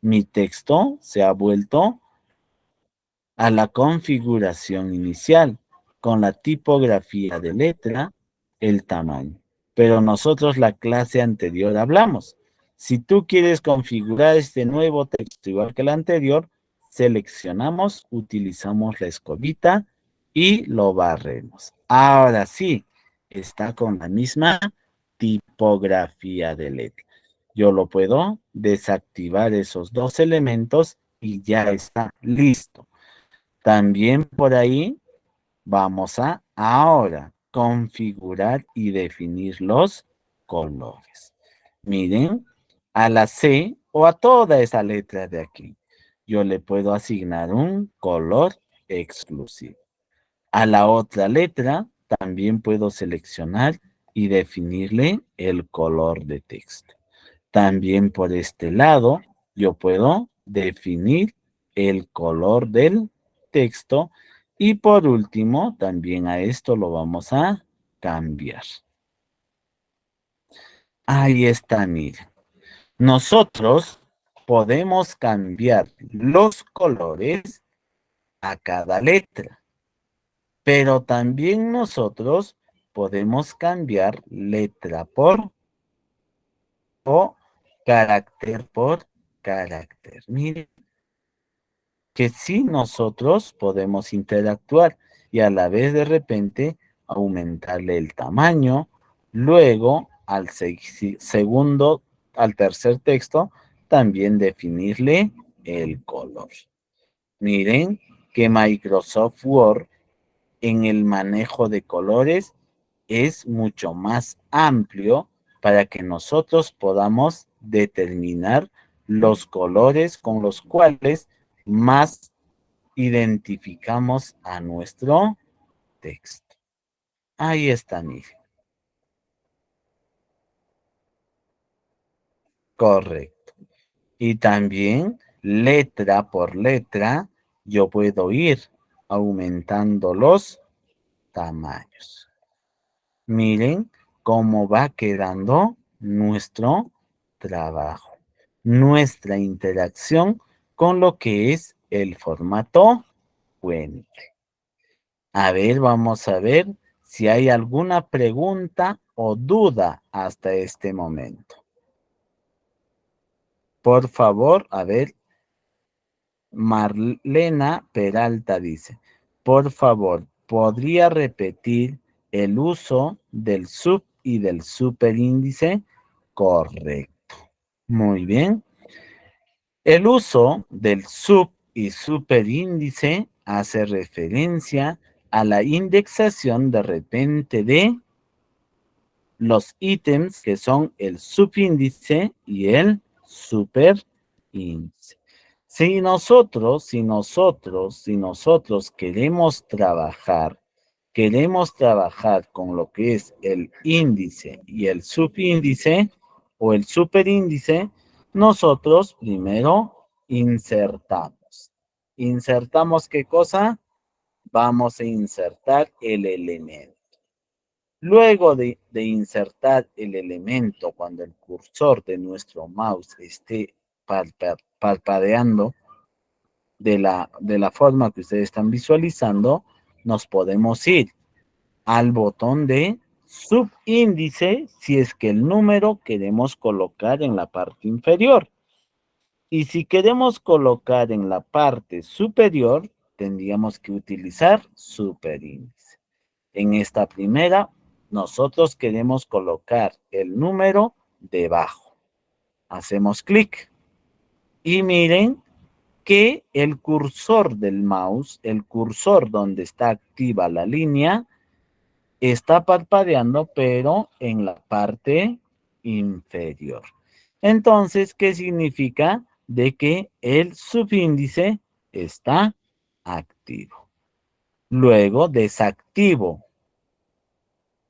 Speaker 1: Mi texto se ha vuelto a la configuración inicial con la tipografía de letra, el tamaño. Pero nosotros la clase anterior hablamos. Si tú quieres configurar este nuevo texto igual que el anterior, seleccionamos, utilizamos la escobita y lo barremos. Ahora sí, está con la misma tipografía de letra. Yo lo puedo desactivar esos dos elementos y ya está listo. También por ahí vamos a ahora configurar y definir los colores. Miren, a la C o a toda esa letra de aquí, yo le puedo asignar un color exclusivo. A la otra letra también puedo seleccionar y definirle el color de texto. También por este lado yo puedo definir el color del texto y por último también a esto lo vamos a cambiar. Ahí está, miren. Nosotros podemos cambiar los colores a cada letra, pero también nosotros podemos cambiar letra por o carácter por carácter. Miren que sí nosotros podemos interactuar y a la vez de repente aumentarle el tamaño, luego al segundo, al tercer texto, también definirle el color. Miren que Microsoft Word en el manejo de colores es mucho más amplio para que nosotros podamos determinar los colores con los cuales más identificamos a nuestro texto. Ahí está, miren. Correcto. Y también letra por letra, yo puedo ir aumentando los tamaños. Miren cómo va quedando nuestro trabajo, nuestra interacción con lo que es el formato puente. A ver, vamos a ver si hay alguna pregunta o duda hasta este momento. Por favor, a ver, Marlena Peralta dice, por favor, ¿podría repetir el uso del sub y del superíndice? Correcto. Muy bien. El uso del sub y superíndice hace referencia a la indexación de repente de los ítems que son el subíndice y el superíndice. Si nosotros queremos trabajar con lo que es el índice y el subíndice o el superíndice, nosotros primero insertamos. ¿Insertamos qué cosa? Vamos a insertar el elemento. Luego de insertar el elemento, cuando el cursor de nuestro mouse esté parpadeando de la forma que ustedes están visualizando, nos podemos ir al botón de subíndice si es que el número queremos colocar en la parte inferior. Y si queremos colocar en la parte superior, tendríamos que utilizar superíndice. En esta primera, nosotros queremos colocar el número debajo. Hacemos clic. Y miren que el cursor del mouse, el cursor donde está activa la línea, está parpadeando, pero en la parte inferior. Entonces, ¿qué significa? De que el subíndice está activo. Luego desactivo.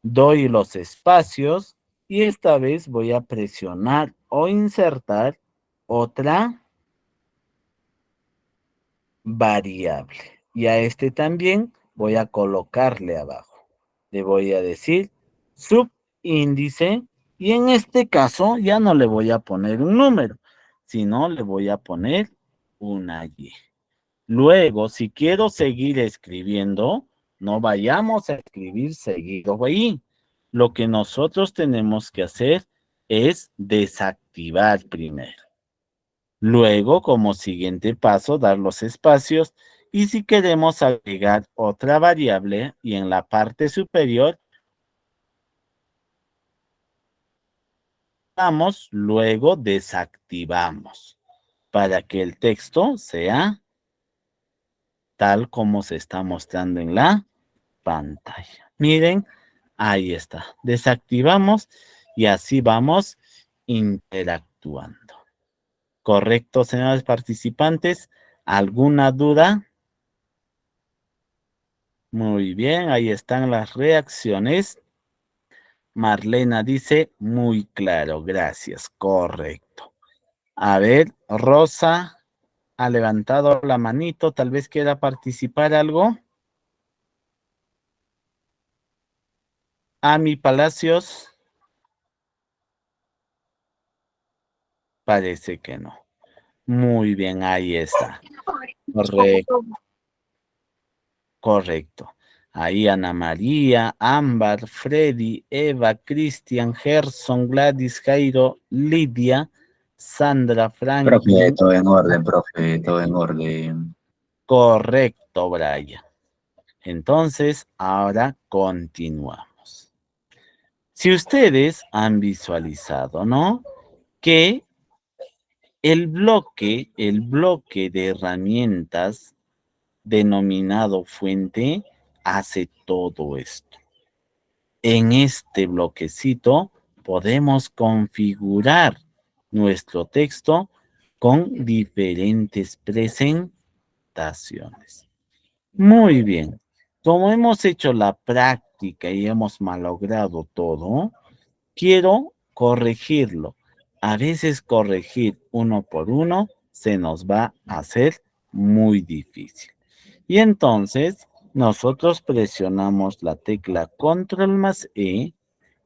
Speaker 1: Doy los espacios y esta vez voy a presionar o insertar otra variable. Y a este también voy a colocarle abajo. Le voy a decir subíndice y en este caso ya no le voy a poner un número, sino le voy a poner una Y. Luego, si quiero seguir escribiendo, no vayamos a escribir seguido ahí. Lo que nosotros tenemos que hacer es desactivar primero. Luego, como siguiente paso, dar los espacios y si queremos agregar otra variable y en la parte superior, luego desactivamos para que el texto sea tal como se está mostrando en la pantalla. Miren, ahí está. Desactivamos y así vamos interactuando. ¿Correcto, señores participantes? ¿Alguna duda? Muy bien, ahí están las reacciones. Marlena dice, muy claro, gracias, correcto. A ver, Rosa ha levantado la manito, tal vez quiera participar algo. Ami Palacios. Parece que no. Muy bien, ahí está. Correcto. Correcto. Ahí Ana María, Ámbar, Freddy, Eva, Cristian, Gerson, Gladys, Jairo, Lidia, Sandra, Franklin.
Speaker 4: Profe, todo en orden, profe, todo en orden.
Speaker 1: Correcto, Brian. Entonces, ahora continuamos. Si ustedes han visualizado, ¿no? Que el bloque de herramientas denominado fuente hace todo esto. En este bloquecito podemos configurar nuestro texto con diferentes presentaciones. Muy bien. Como hemos hecho la práctica y hemos malogrado todo, quiero corregirlo. A veces corregir uno por uno se nos va a hacer muy difícil. Y entonces nosotros presionamos la tecla Control más E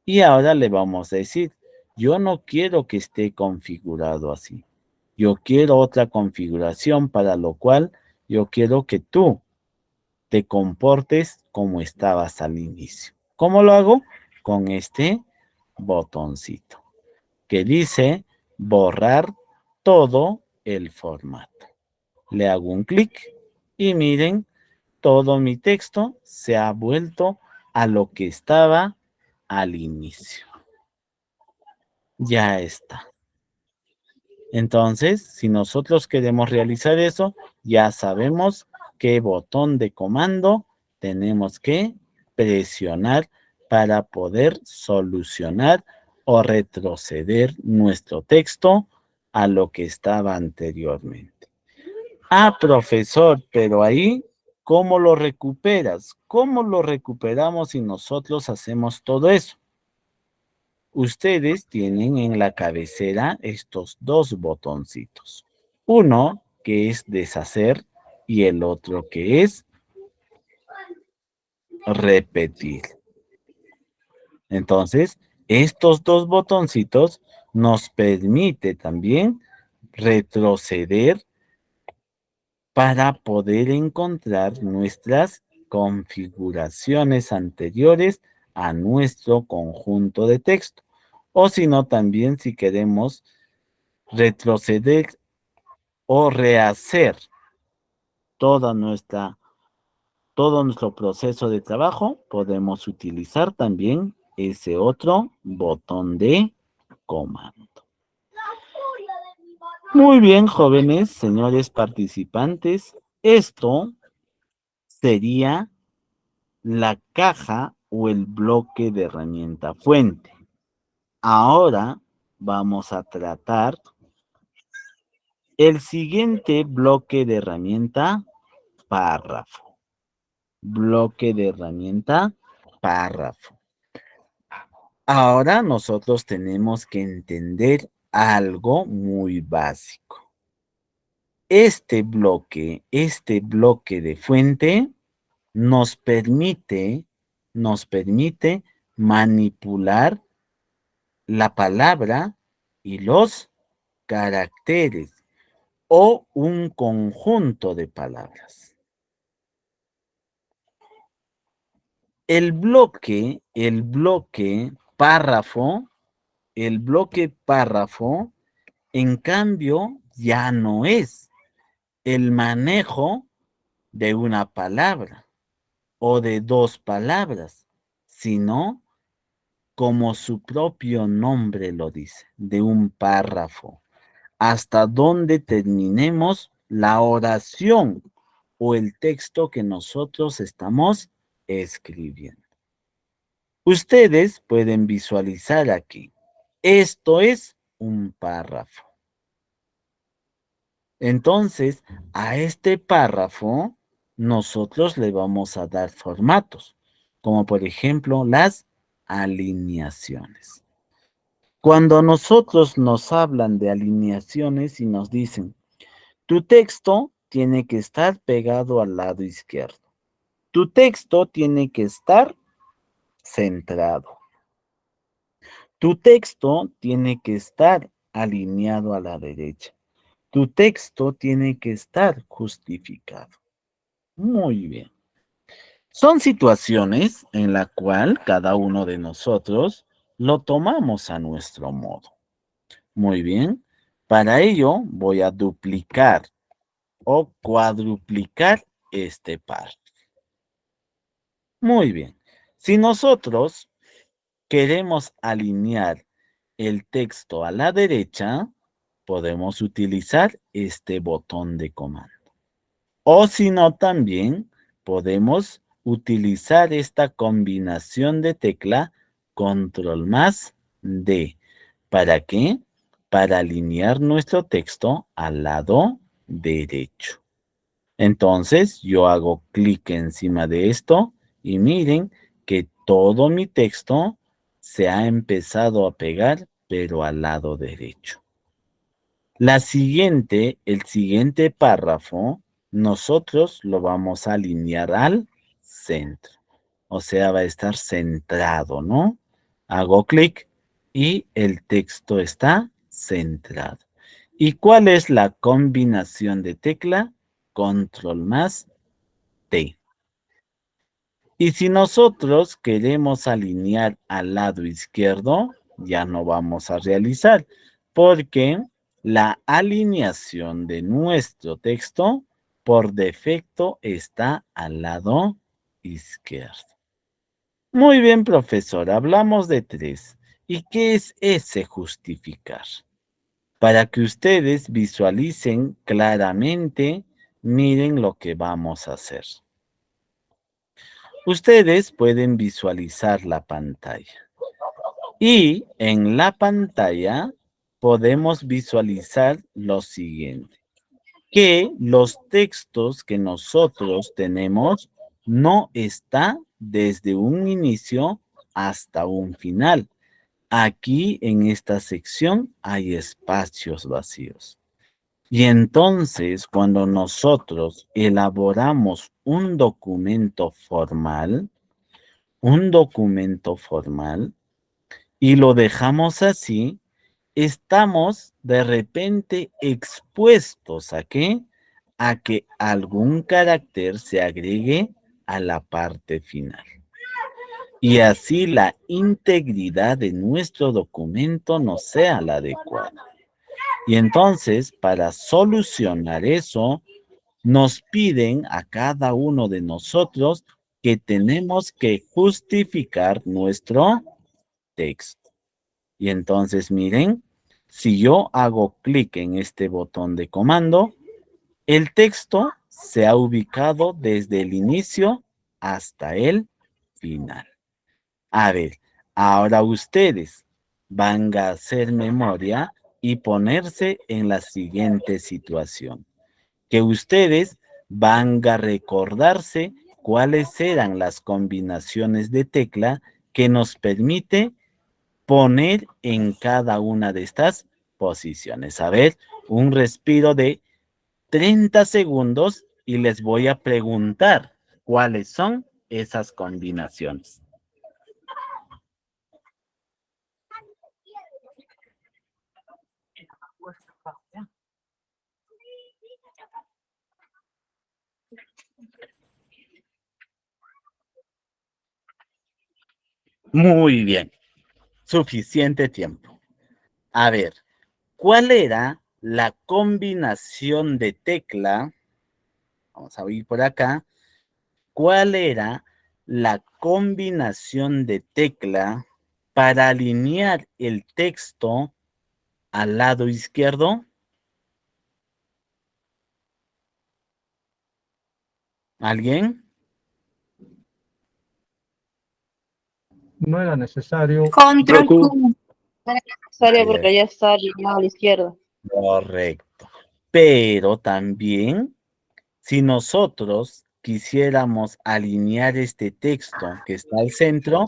Speaker 1: y ahora le vamos a decir, yo no quiero que esté configurado así. Yo quiero otra configuración, para lo cual yo quiero que tú te comportes como estabas al inicio. ¿Cómo lo hago? Con este botoncito que dice borrar todo el formato. Le hago un clic y miren, todo mi texto se ha vuelto a lo que estaba al inicio. Ya está. Entonces, si nosotros queremos realizar eso, ya sabemos qué botón de comando tenemos que presionar para poder solucionar o retroceder nuestro texto a lo que estaba anteriormente. Ah, profesor, pero ahí, ¿cómo lo recuperas? ¿Cómo lo recuperamos si nosotros hacemos todo eso? Ustedes tienen en la cabecera estos dos botoncitos. Uno que es deshacer y el otro que es repetir. Entonces, estos dos botoncitos nos permite también retroceder para poder encontrar nuestras configuraciones anteriores a nuestro conjunto de texto. O si no, también si queremos retroceder o rehacer todo nuestro proceso de trabajo, podemos utilizar también ese otro botón de comando. Muy bien, jóvenes, señores participantes, esto sería la caja o el bloque de herramienta fuente. Ahora vamos a tratar el siguiente bloque de herramienta párrafo. Bloque de herramienta párrafo. Ahora nosotros tenemos que entender algo muy básico. Este bloque de fuente nos permite manipular la palabra y los caracteres o un conjunto de palabras. El bloque párrafo, en cambio, ya no es el manejo de una palabra o de dos palabras, sino, como su propio nombre lo dice, de un párrafo, hasta donde terminemos la oración o el texto que nosotros estamos escribiendo. Ustedes pueden visualizar aquí. Esto es un párrafo. Entonces, a este párrafo, nosotros le vamos a dar formatos, como por ejemplo las alineaciones. Cuando nosotros nos hablan de alineaciones y nos dicen, tu texto tiene que estar pegado al lado izquierdo. Tu texto tiene que estar centrado. Tu texto tiene que estar alineado a la derecha. Tu texto tiene que estar justificado. Muy bien. Son situaciones en la cual cada uno de nosotros lo tomamos a nuestro modo. Muy bien. Para ello voy a duplicar o cuadruplicar este par. Muy bien. Si nosotros queremos alinear el texto a la derecha, podemos utilizar este botón de comando. O si no, también podemos utilizar esta combinación de tecla Control más D. ¿Para qué? Para alinear nuestro texto al lado derecho. Entonces, yo hago clic encima de esto y miren que todo mi texto se ha empezado a pegar, pero al lado derecho. El siguiente párrafo, nosotros lo vamos a alinear al centro. O sea, va a estar centrado, ¿no? Hago clic y el texto está centrado. ¿Y cuál es la combinación de tecla? Control más T. Y si nosotros queremos alinear al lado izquierdo, ya no vamos a realizar, porque la alineación de nuestro texto por defecto está al lado izquierdo. Muy bien, profesor, hablamos de 3. ¿Y qué es ese justificar? Para que ustedes visualicen claramente, miren lo que vamos a hacer. Ustedes pueden visualizar la pantalla. Y en la pantalla podemos visualizar lo siguiente. Que los textos que nosotros tenemos no están desde un inicio hasta un final. Aquí en esta sección hay espacios vacíos. Y entonces, cuando nosotros elaboramos un documento formal, y lo dejamos así, estamos de repente expuestos ¿a qué? A que algún carácter se agregue a la parte final. Y así la integridad de nuestro documento no sea la adecuada. Y entonces, para solucionar eso, nos piden a cada uno de nosotros que tenemos que justificar nuestro texto. Y entonces, miren, si yo hago clic en este botón de comando, el texto se ha ubicado desde el inicio hasta el final. A ver, ahora ustedes van a hacer memoria y ponerse en la siguiente situación. Que ustedes van a recordarse cuáles eran las combinaciones de tecla que nos permite poner en cada una de estas posiciones. A ver, un respiro de 30 segundos y les voy a preguntar cuáles son esas combinaciones. Muy bien, suficiente tiempo. A ver, ¿cuál era la combinación de tecla? Vamos a ir por acá. ¿Cuál era la combinación de tecla para alinear el texto al lado izquierdo? ¿Alguien?
Speaker 7: No era necesario.
Speaker 2: Control
Speaker 3: Q.
Speaker 2: Q. No es necesario porque ya está alineado a la izquierda.
Speaker 1: Correcto. Pero también, si nosotros quisiéramos alinear este texto que está al centro,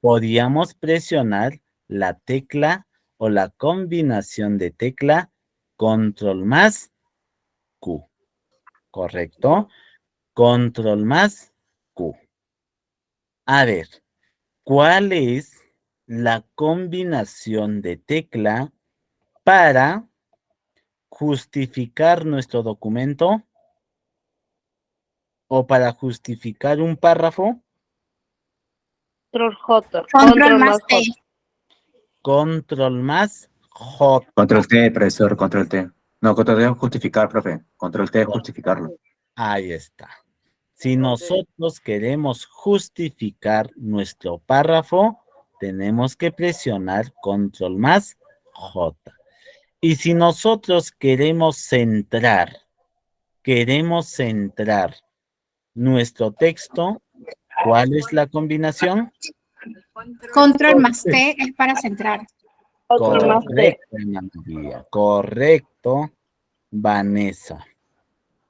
Speaker 1: podíamos presionar la tecla o la combinación de tecla control más Q. ¿Correcto? Control más Q. A ver, ¿cuál es la combinación de tecla para justificar nuestro documento o para justificar un párrafo?
Speaker 2: Control J.
Speaker 6: Control más T.
Speaker 1: Control más J.
Speaker 4: Control T, profesor, control T. No, control T es justificar, profe. Control T es justificarlo.
Speaker 1: Ahí está. Si nosotros queremos justificar nuestro párrafo, tenemos que presionar control más J. Y si nosotros queremos centrar nuestro texto, ¿cuál es la combinación?
Speaker 6: Control más T es para centrar.
Speaker 2: Control más T.
Speaker 1: Correcto, Ana María. Correcto, Vanessa.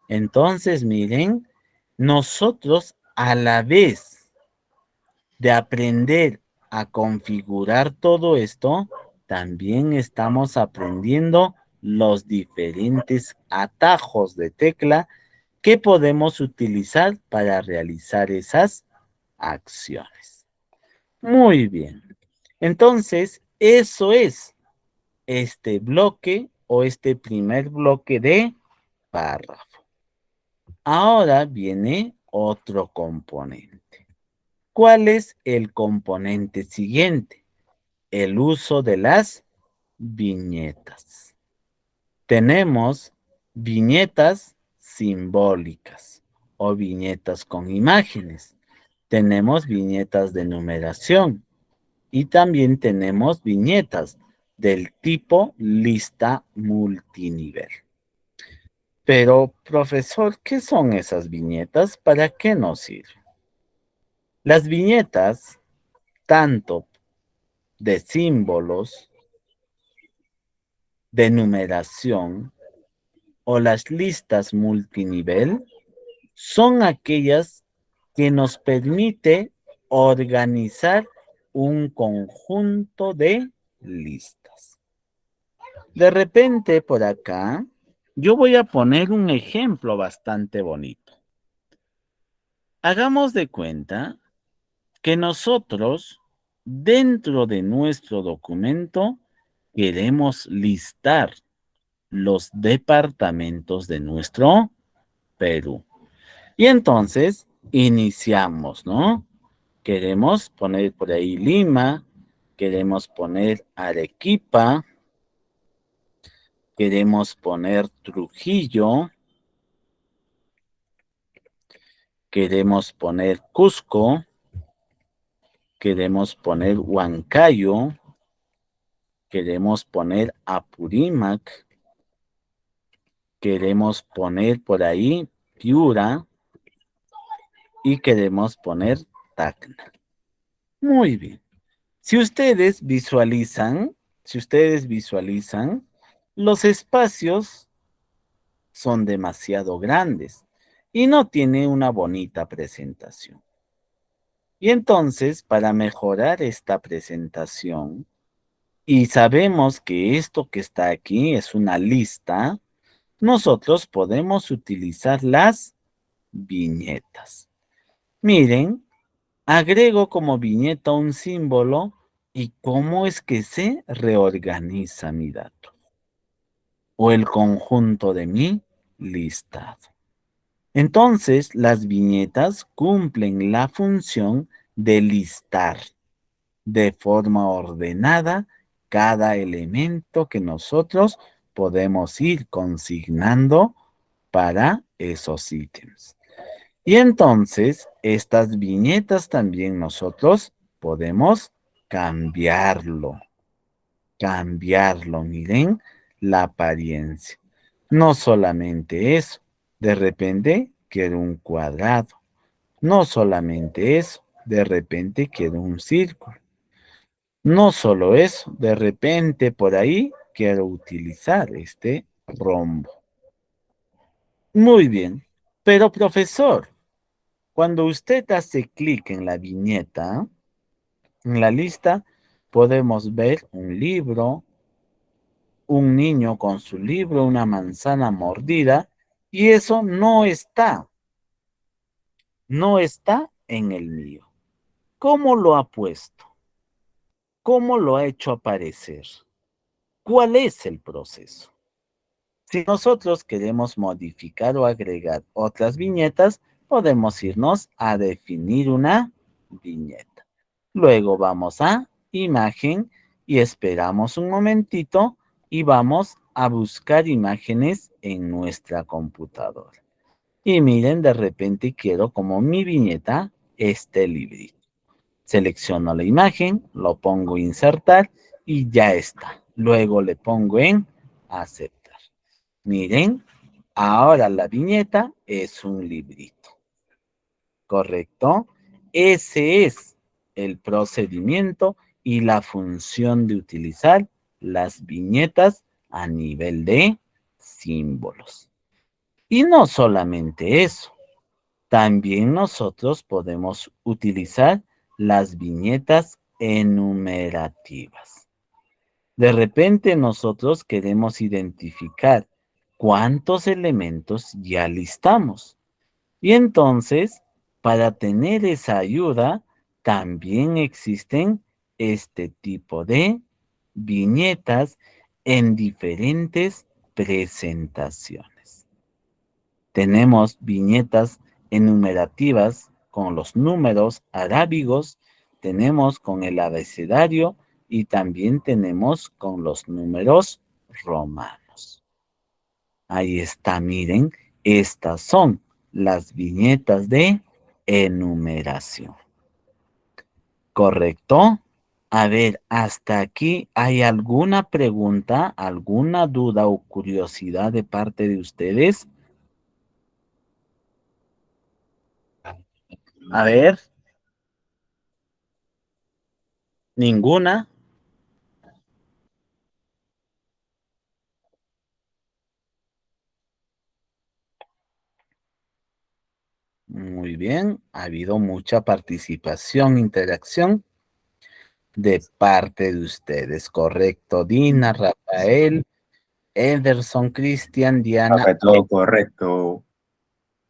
Speaker 1: Entonces, miren, nosotros a la vez de aprender a configurar todo esto, también estamos aprendiendo los diferentes atajos de tecla que podemos utilizar para realizar esas acciones. Muy bien. Entonces, eso es este bloque o este primer bloque de párrafo. Ahora viene otro componente. ¿Cuál es el componente siguiente? El uso de las viñetas. Tenemos viñetas simbólicas o viñetas con imágenes. Tenemos viñetas de numeración y también tenemos viñetas del tipo lista multinivel. Pero, profesor, ¿qué son esas viñetas? ¿Para qué nos sirven? Las viñetas, tanto de símbolos, de numeración o las listas multinivel, son aquellas que nos permite organizar un conjunto de listas. De repente, por acá, yo voy a poner un ejemplo bastante bonito. Hagamos de cuenta que nosotros, dentro de nuestro documento, queremos listar los departamentos de nuestro Perú. Y entonces, iniciamos, ¿no? Queremos poner por ahí Lima, queremos poner Arequipa, queremos poner Trujillo, queremos poner Cusco, queremos poner Huancayo, queremos poner Apurímac, queremos poner por ahí Piura y queremos poner Tacna. Muy bien. Si ustedes visualizan, los espacios son demasiado grandes y no tiene una bonita presentación. Y entonces, para mejorar esta presentación, y sabemos que esto que está aquí es una lista, nosotros podemos utilizar las viñetas. Miren, agrego como viñeta un símbolo y cómo es que se reorganiza mi dato o el conjunto de mi listado. Entonces, las viñetas cumplen la función de listar de forma ordenada cada elemento que nosotros podemos ir consignando para esos ítems. Y entonces, estas viñetas también nosotros podemos cambiarlo, miren la apariencia. No solamente eso, de repente quiero un cuadrado. No solamente eso, de repente quiero un círculo. No solo eso, de repente por ahí quiero utilizar este rombo. Muy bien, pero profesor, cuando usted hace clic en la viñeta, en la lista, podemos ver un libro, un niño con su libro, una manzana mordida, y eso no está en el mío. ¿Cómo lo ha puesto? ¿Cómo lo ha hecho aparecer? ¿Cuál es el proceso? Si nosotros queremos modificar o agregar otras viñetas, podemos irnos a definir una viñeta. Luego vamos a imagen y esperamos un momentito y vamos a buscar imágenes en nuestra computadora. Y miren, de repente quiero como mi viñeta este librito. Selecciono la imagen, lo pongo insertar y ya está. Luego le pongo en aceptar. Miren, ahora la viñeta es un librito. ¿Correcto? Ese es el procedimiento y la función de utilizar las viñetas a nivel de símbolos. Y no solamente eso, también nosotros podemos utilizar las viñetas enumerativas. De repente nosotros queremos identificar cuántos elementos ya listamos. Y entonces, para tener esa ayuda, también existen este tipo de viñetas en diferentes presentaciones. Tenemos viñetas enumerativas con los números arábigos, tenemos con el abecedario y también tenemos con los números romanos. Ahí está, miren, estas son las viñetas de enumeración. ¿Correcto? A ver, hasta aquí, ¿hay alguna pregunta, alguna duda o curiosidad de parte de ustedes? A ver. ¿Ninguna? Muy bien, ha habido mucha participación, interacción de parte de ustedes, correcto. Dina, Rafael, Ederson, Cristian, Diana.
Speaker 4: Correcto, correcto.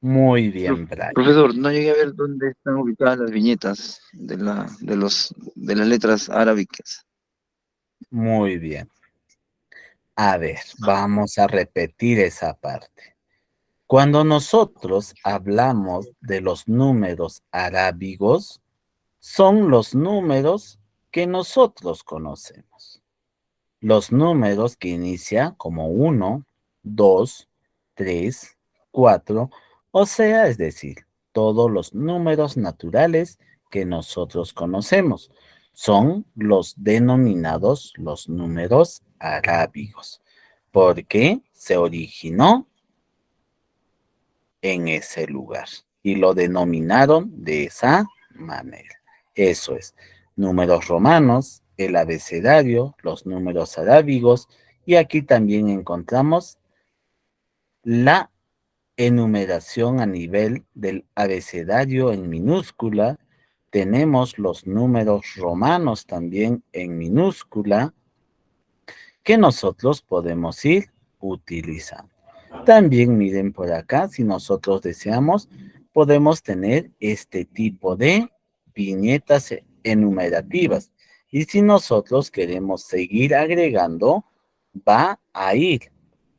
Speaker 1: Muy bien, Brian.
Speaker 8: Profesor, no llegué a ver dónde están ubicadas las viñetas de las letras arábicas.
Speaker 1: Muy bien. A ver, vamos a repetir esa parte. Cuando nosotros hablamos de los números arábigos, son los números que nosotros conocemos. los números que inicia como 1, 2, 3, 4, o sea, es decir, todos los números naturales que nosotros conocemos son los denominados los números arábigos, porque se originó en ese lugar y lo denominaron de esa manera. Eso es, números romanos, el abecedario, los números arábigos, y aquí también encontramos la enumeración a nivel del abecedario en minúscula. Tenemos los números romanos también en minúscula que nosotros podemos ir utilizando. También miren por acá, si nosotros deseamos, podemos tener este tipo de viñetas enumerativas. Y si nosotros queremos seguir agregando, va a ir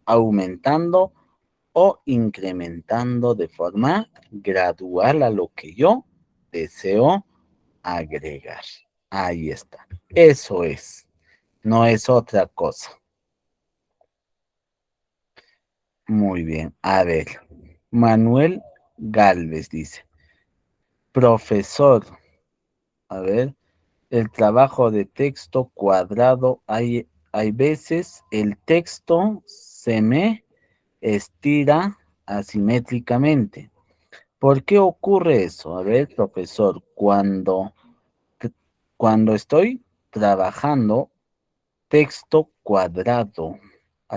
Speaker 1: aumentando o incrementando de forma gradual a lo que yo deseo agregar. Ahí está. Eso es. No es otra cosa. Muy bien. A ver. Manuel Galvez dice. Profesor. A ver. El trabajo de texto cuadrado. Hay veces el texto se me estira asimétricamente. ¿Por qué ocurre eso? A ver, profesor, cuando estoy trabajando texto cuadrado.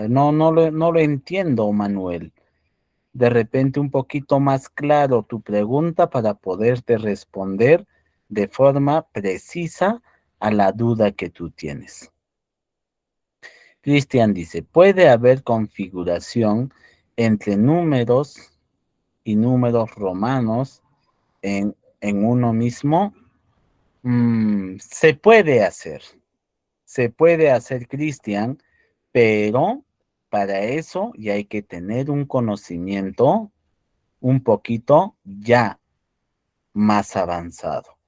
Speaker 1: No lo entiendo, Manuel. De repente un poquito más claro tu pregunta para poderte responder de forma precisa a la duda que tú tienes. Cristian dice, ¿puede haber configuración entre números y números romanos en uno mismo? Se puede hacer, Cristian, pero para eso ya hay que tener un conocimiento un poquito ya más avanzado.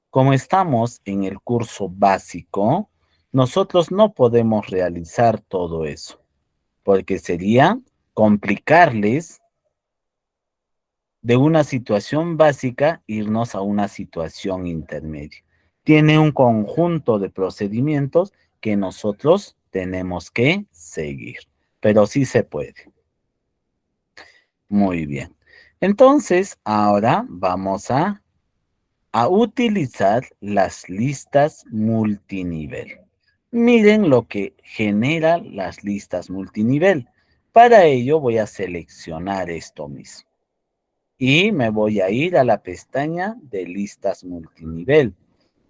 Speaker 1: Como estamos en el curso básico, nosotros no podemos realizar todo eso, porque sería complicarles de una situación básica irnos a una situación intermedia. Tiene un conjunto de procedimientos que nosotros tenemos que seguir, pero sí se puede. Muy bien. Entonces, ahora vamos a utilizar las listas multinivel. Miren lo que genera las listas multinivel. Para ello voy a seleccionar esto mismo. Y me voy a ir a la pestaña de listas multinivel.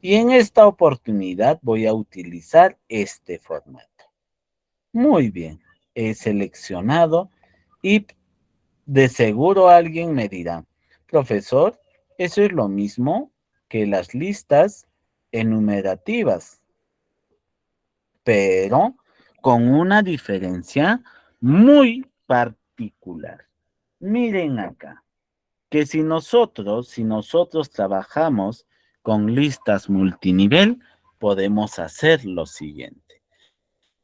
Speaker 1: Y en esta oportunidad voy a utilizar este formato. Muy bien, he seleccionado y de seguro alguien me dirá, profesor, eso es lo mismo que las listas enumerativas, pero con una diferencia muy particular. Miren acá, que si nosotros trabajamos con listas multinivel, podemos hacer lo siguiente.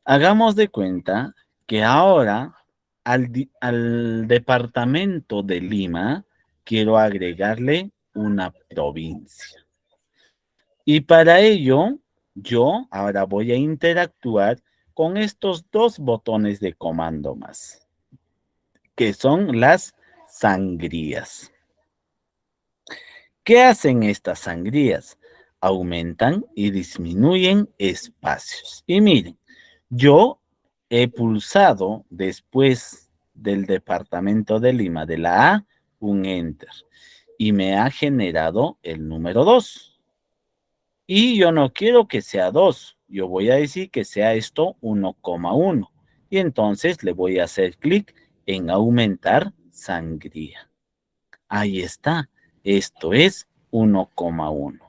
Speaker 1: Hagamos de cuenta que ahora al departamento de Lima quiero agregarle una provincia. Y para ello, yo ahora voy a interactuar con estos dos botones de comando más, que son las sangrías. ¿Qué hacen estas sangrías? Aumentan y disminuyen espacios. Y miren, yo he pulsado después del departamento de Lima, de la A, un Enter. Y me ha generado el número 2. Y yo no quiero que sea 2. Yo voy a decir que sea esto 1,1. Y entonces le voy a hacer clic en aumentar sangría. Ahí está. Esto es 1,1.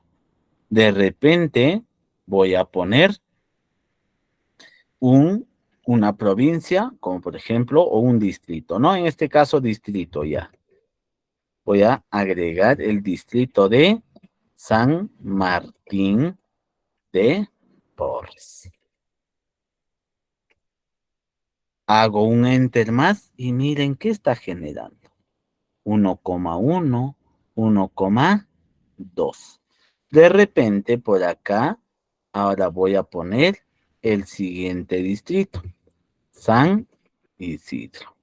Speaker 1: De repente voy a poner una provincia, como por ejemplo, o un distrito, ¿no? En este caso, distrito ya. Voy a agregar el distrito de San Martín de Porres. Hago un enter más y miren qué está generando. 1,1, 1,2. De repente por acá, ahora voy a poner el siguiente distrito. San Isidro.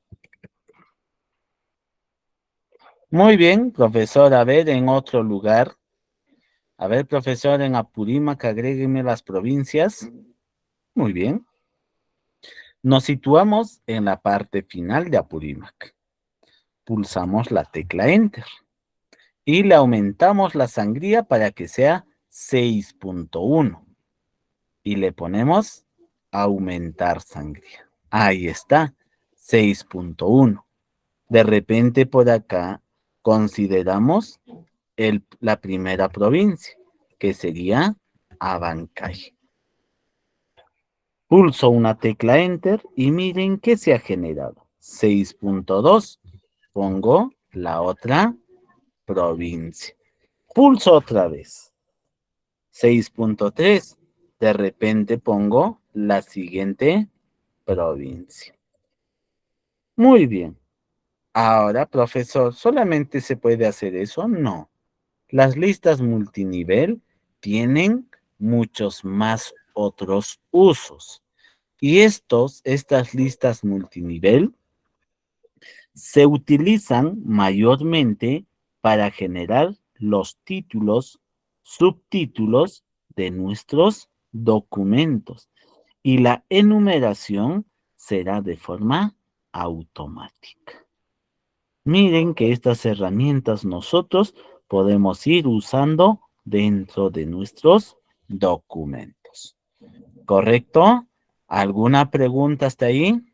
Speaker 1: Muy bien, profesor, a ver, en otro lugar. A ver, profesor, en Apurímac, agrégueme las provincias. Muy bien. Nos situamos en la parte final de Apurímac. Pulsamos la tecla Enter. Y le aumentamos la sangría para que sea 6.1. Y le ponemos aumentar sangría. Ahí está, 6.1. De repente por acá consideramos la primera provincia, que sería Abancay. Pulso una tecla Enter y miren qué se ha generado. 6.2. Pongo la otra provincia. Pulso otra vez. 6.3. De repente pongo la siguiente provincia. Muy bien. Ahora, profesor, ¿solamente se puede hacer eso? No. Las listas multinivel tienen muchos más otros usos. Y estas listas multinivel se utilizan mayormente para generar los títulos, subtítulos de nuestros documentos. Y la enumeración será de forma automática. Miren que estas herramientas nosotros podemos ir usando dentro de nuestros documentos. ¿Correcto? ¿Alguna pregunta hasta ahí?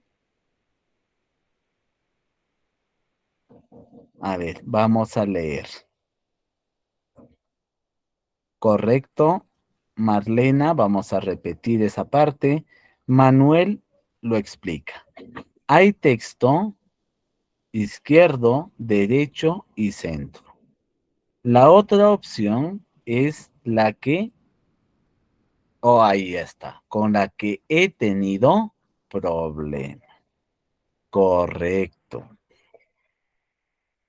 Speaker 1: A ver, vamos a leer. Correcto. Marlena, vamos a repetir esa parte. Manuel lo explica. Hay texto izquierdo, derecho y centro. La otra opción es la que, ahí está, con la que he tenido problema. Correcto.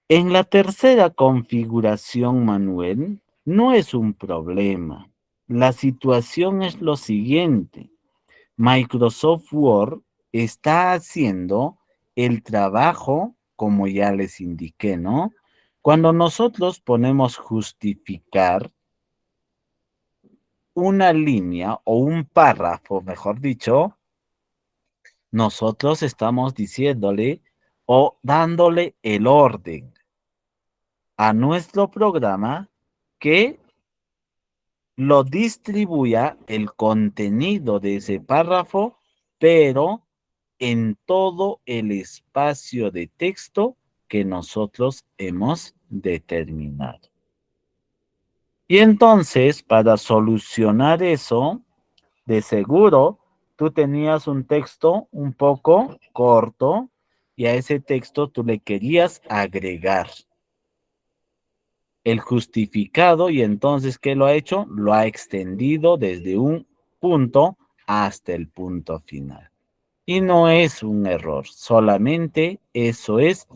Speaker 1: En la tercera configuración, Manuel, no es un problema. La situación es lo siguiente. Microsoft Word está haciendo el trabajo, como ya les indiqué, ¿no? Cuando nosotros ponemos justificar una línea o un párrafo, mejor dicho, nosotros estamos diciéndole o dándole el orden a nuestro programa que lo distribuya el contenido de ese párrafo, pero en todo el espacio de texto que nosotros hemos determinado. Y entonces, para solucionar eso, de seguro, tú tenías un texto un poco corto y a ese texto tú le querías agregar el justificado, y entonces, ¿qué lo ha hecho? Lo ha extendido desde un punto hasta el punto final. Y no es un error, solamente eso es,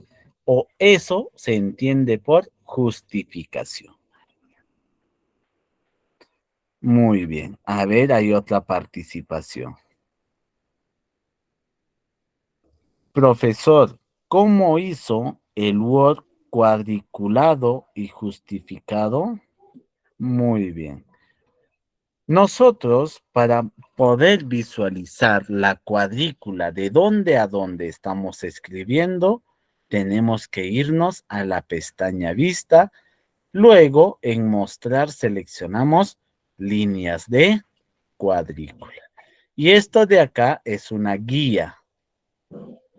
Speaker 1: o eso se entiende por justificación. Muy bien, a ver, hay otra participación. Profesor, ¿cómo hizo el Word cuadriculado y justificado? Muy bien. Nosotros, para poder visualizar la cuadrícula de dónde a dónde estamos escribiendo, tenemos que irnos a la pestaña Vista. Luego, en Mostrar, seleccionamos líneas de cuadrícula. Y esto de acá es una guía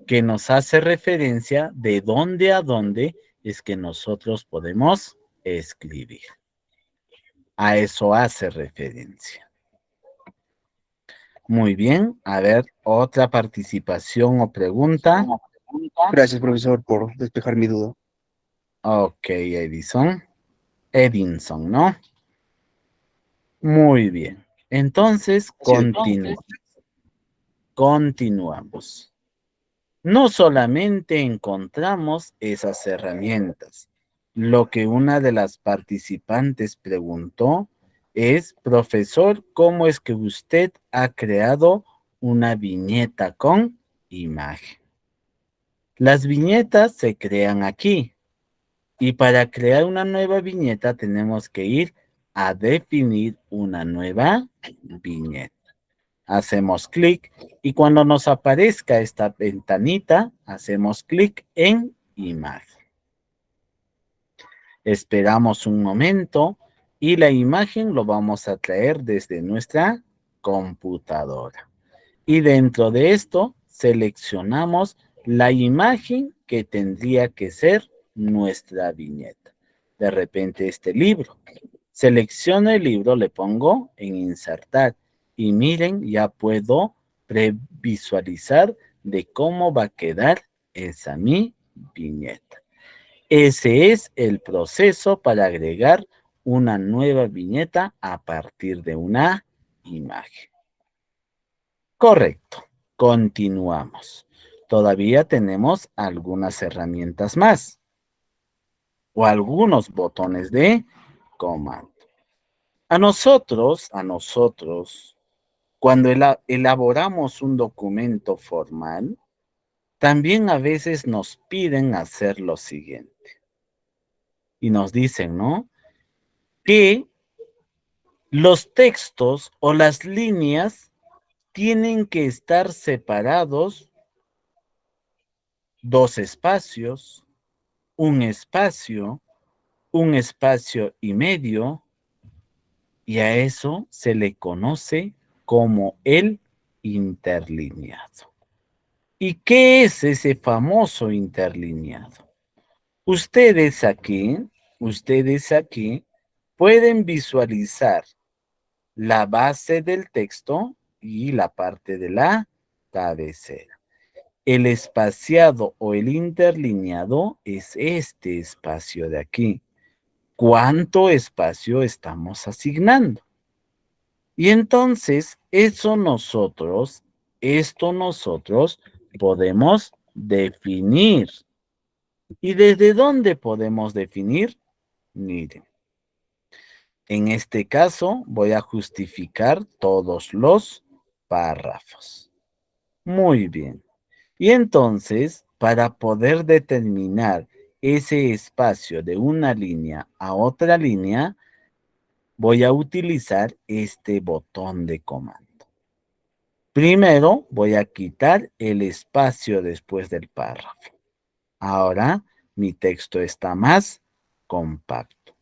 Speaker 1: que nos hace referencia de dónde a dónde es que nosotros podemos escribir. A eso hace referencia. Muy bien, a ver, otra participación o pregunta.
Speaker 9: Gracias, profesor, por despejar mi duda.
Speaker 1: Ok, Edinson, ¿no? Muy bien. Entonces, continuamos. No solamente encontramos esas herramientas. Lo que una de las participantes preguntó es, profesor, ¿cómo es que usted ha creado una viñeta con imagen? Las viñetas se crean aquí. Y para crear una nueva viñeta tenemos que ir a definir una nueva viñeta. Hacemos clic y cuando nos aparezca esta ventanita, hacemos clic en imagen. Esperamos un momento y la imagen lo vamos a traer desde nuestra computadora. Y dentro de esto seleccionamos la imagen que tendría que ser nuestra viñeta. De repente este libro. Selecciono el libro, le pongo en insertar y miren, ya puedo previsualizar de cómo va a quedar esa mi viñeta. Ese es el proceso para agregar una nueva viñeta a partir de una imagen. Correcto. Continuamos. Todavía tenemos algunas herramientas más o algunos botones de comando. A nosotros, cuando elaboramos un documento formal, también a veces nos piden hacer lo siguiente. Y nos dicen, ¿no? Que los textos o las líneas tienen que estar separados 2 espacios, un espacio y medio, y a eso se le conoce como el interlineado. ¿Y qué es ese famoso interlineado? Ustedes aquí pueden visualizar la base del texto y la parte de la cabecera. El espaciado o el interlineado es este espacio de aquí. ¿Cuánto espacio estamos asignando? Y entonces, esto nosotros podemos definir. ¿Y desde dónde podemos definir? Miren. En este caso, voy a justificar todos los párrafos. Muy bien. Y entonces, para poder determinar ese espacio de una línea a otra línea, voy a utilizar este botón de comando. Primero, voy a quitar el espacio después del párrafo. Ahora, mi texto está más compacto.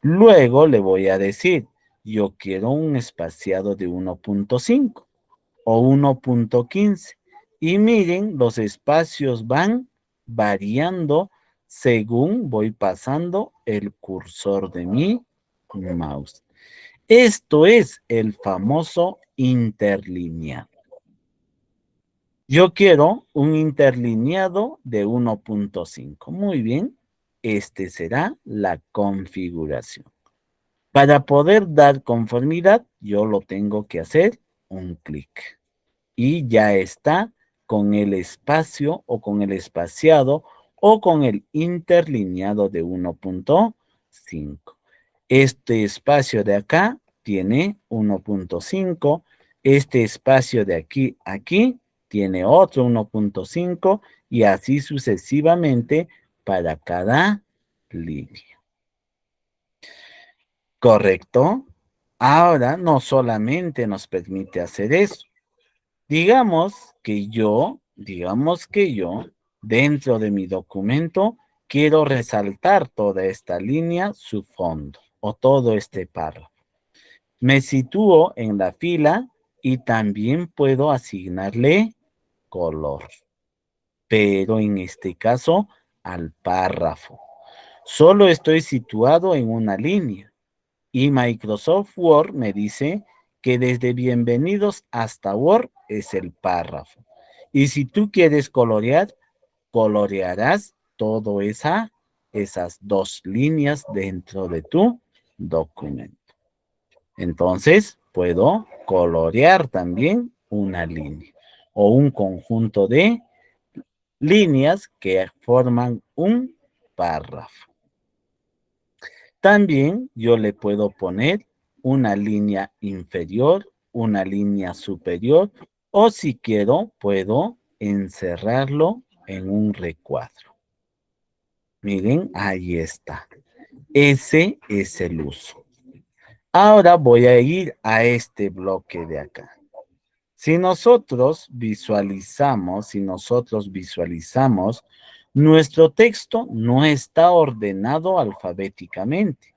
Speaker 1: Luego le voy a decir, yo quiero un espaciado de 1.5 o 1.15. Y miren, los espacios van variando según voy pasando el cursor de mi mouse. Esto es el famoso interlineado. Yo quiero un interlineado de 1.5. Muy bien, este será la configuración. Para poder dar conformidad, yo lo tengo que hacer un clic. Y ya está con el espacio o con el espaciado o con el interlineado de 1.5. Este espacio de acá tiene 1.5. Este espacio de aquí a aquí tiene otro 1.5 y así sucesivamente para cada línea. ¿Correcto? Ahora no solamente nos permite hacer eso. Digamos que yo, dentro de mi documento, quiero resaltar toda esta línea, su fondo, o todo este párrafo. Me sitúo en la fila y también puedo asignarle color, pero en este caso al párrafo. Solo estoy situado en una línea y Microsoft Word me dice que desde bienvenidos hasta Word es el párrafo. Y si tú quieres colorear, colorearás todo esas 2 líneas dentro de tu documento. Entonces, puedo colorear también una línea o un conjunto de líneas que forman un párrafo. También yo le puedo poner una línea inferior, una línea superior, o si quiero, puedo encerrarlo en un recuadro. Miren, ahí está. Ese es el uso. Ahora voy a ir a este bloque de acá. Si nosotros visualizamos, nuestro texto no está ordenado alfabéticamente.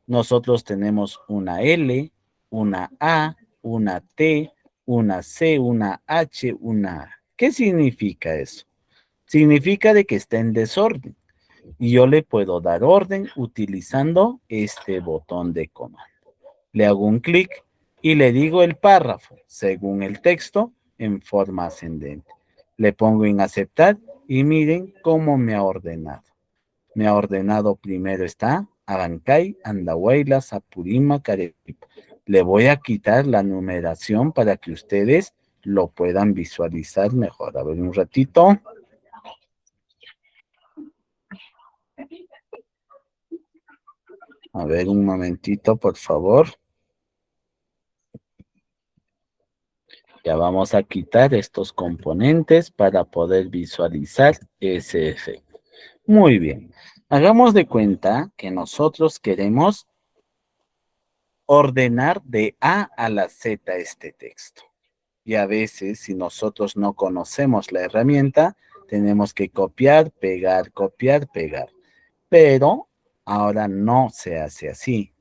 Speaker 1: Nosotros tenemos una L, una A, una T, una C, una H, una A. ¿Qué significa eso? Significa de que está en desorden. Y yo le puedo dar orden utilizando este botón de comando. Le hago un clic y le digo el párrafo, según el texto, en forma ascendente. Le pongo en aceptar y miren cómo me ha ordenado. Me ha ordenado primero está Abancay, Andahuaylas, Apurima, Carepipa. Le voy a quitar la numeración para que ustedes lo puedan visualizar mejor. A ver un ratito. A ver un momentito, por favor. Ya vamos a quitar estos componentes para poder visualizar ese efecto. Muy bien. Hagamos de cuenta que nosotros queremos ordenar de A a la Z este texto. Y a veces, si nosotros no conocemos la herramienta, tenemos que copiar, pegar, copiar, pegar. Pero ahora no se hace así.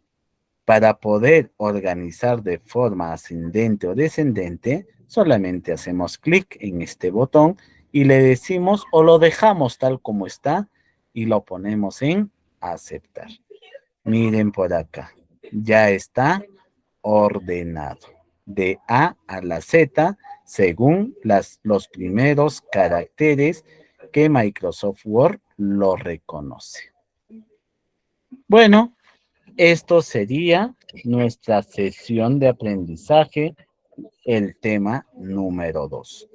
Speaker 1: Para poder organizar de forma ascendente o descendente, solamente hacemos clic en este botón y le decimos o lo dejamos tal como está y lo ponemos en aceptar. Miren por acá, ya está ordenado de A a la Z según los primeros caracteres que Microsoft Word lo reconoce. Bueno, esto sería nuestra sesión de aprendizaje, el tema número 2.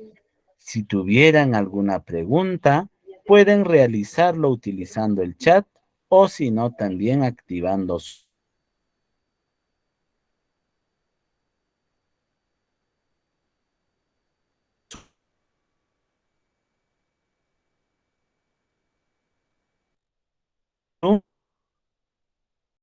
Speaker 1: Si tuvieran alguna pregunta, pueden realizarlo utilizando el chat o si no, también activando su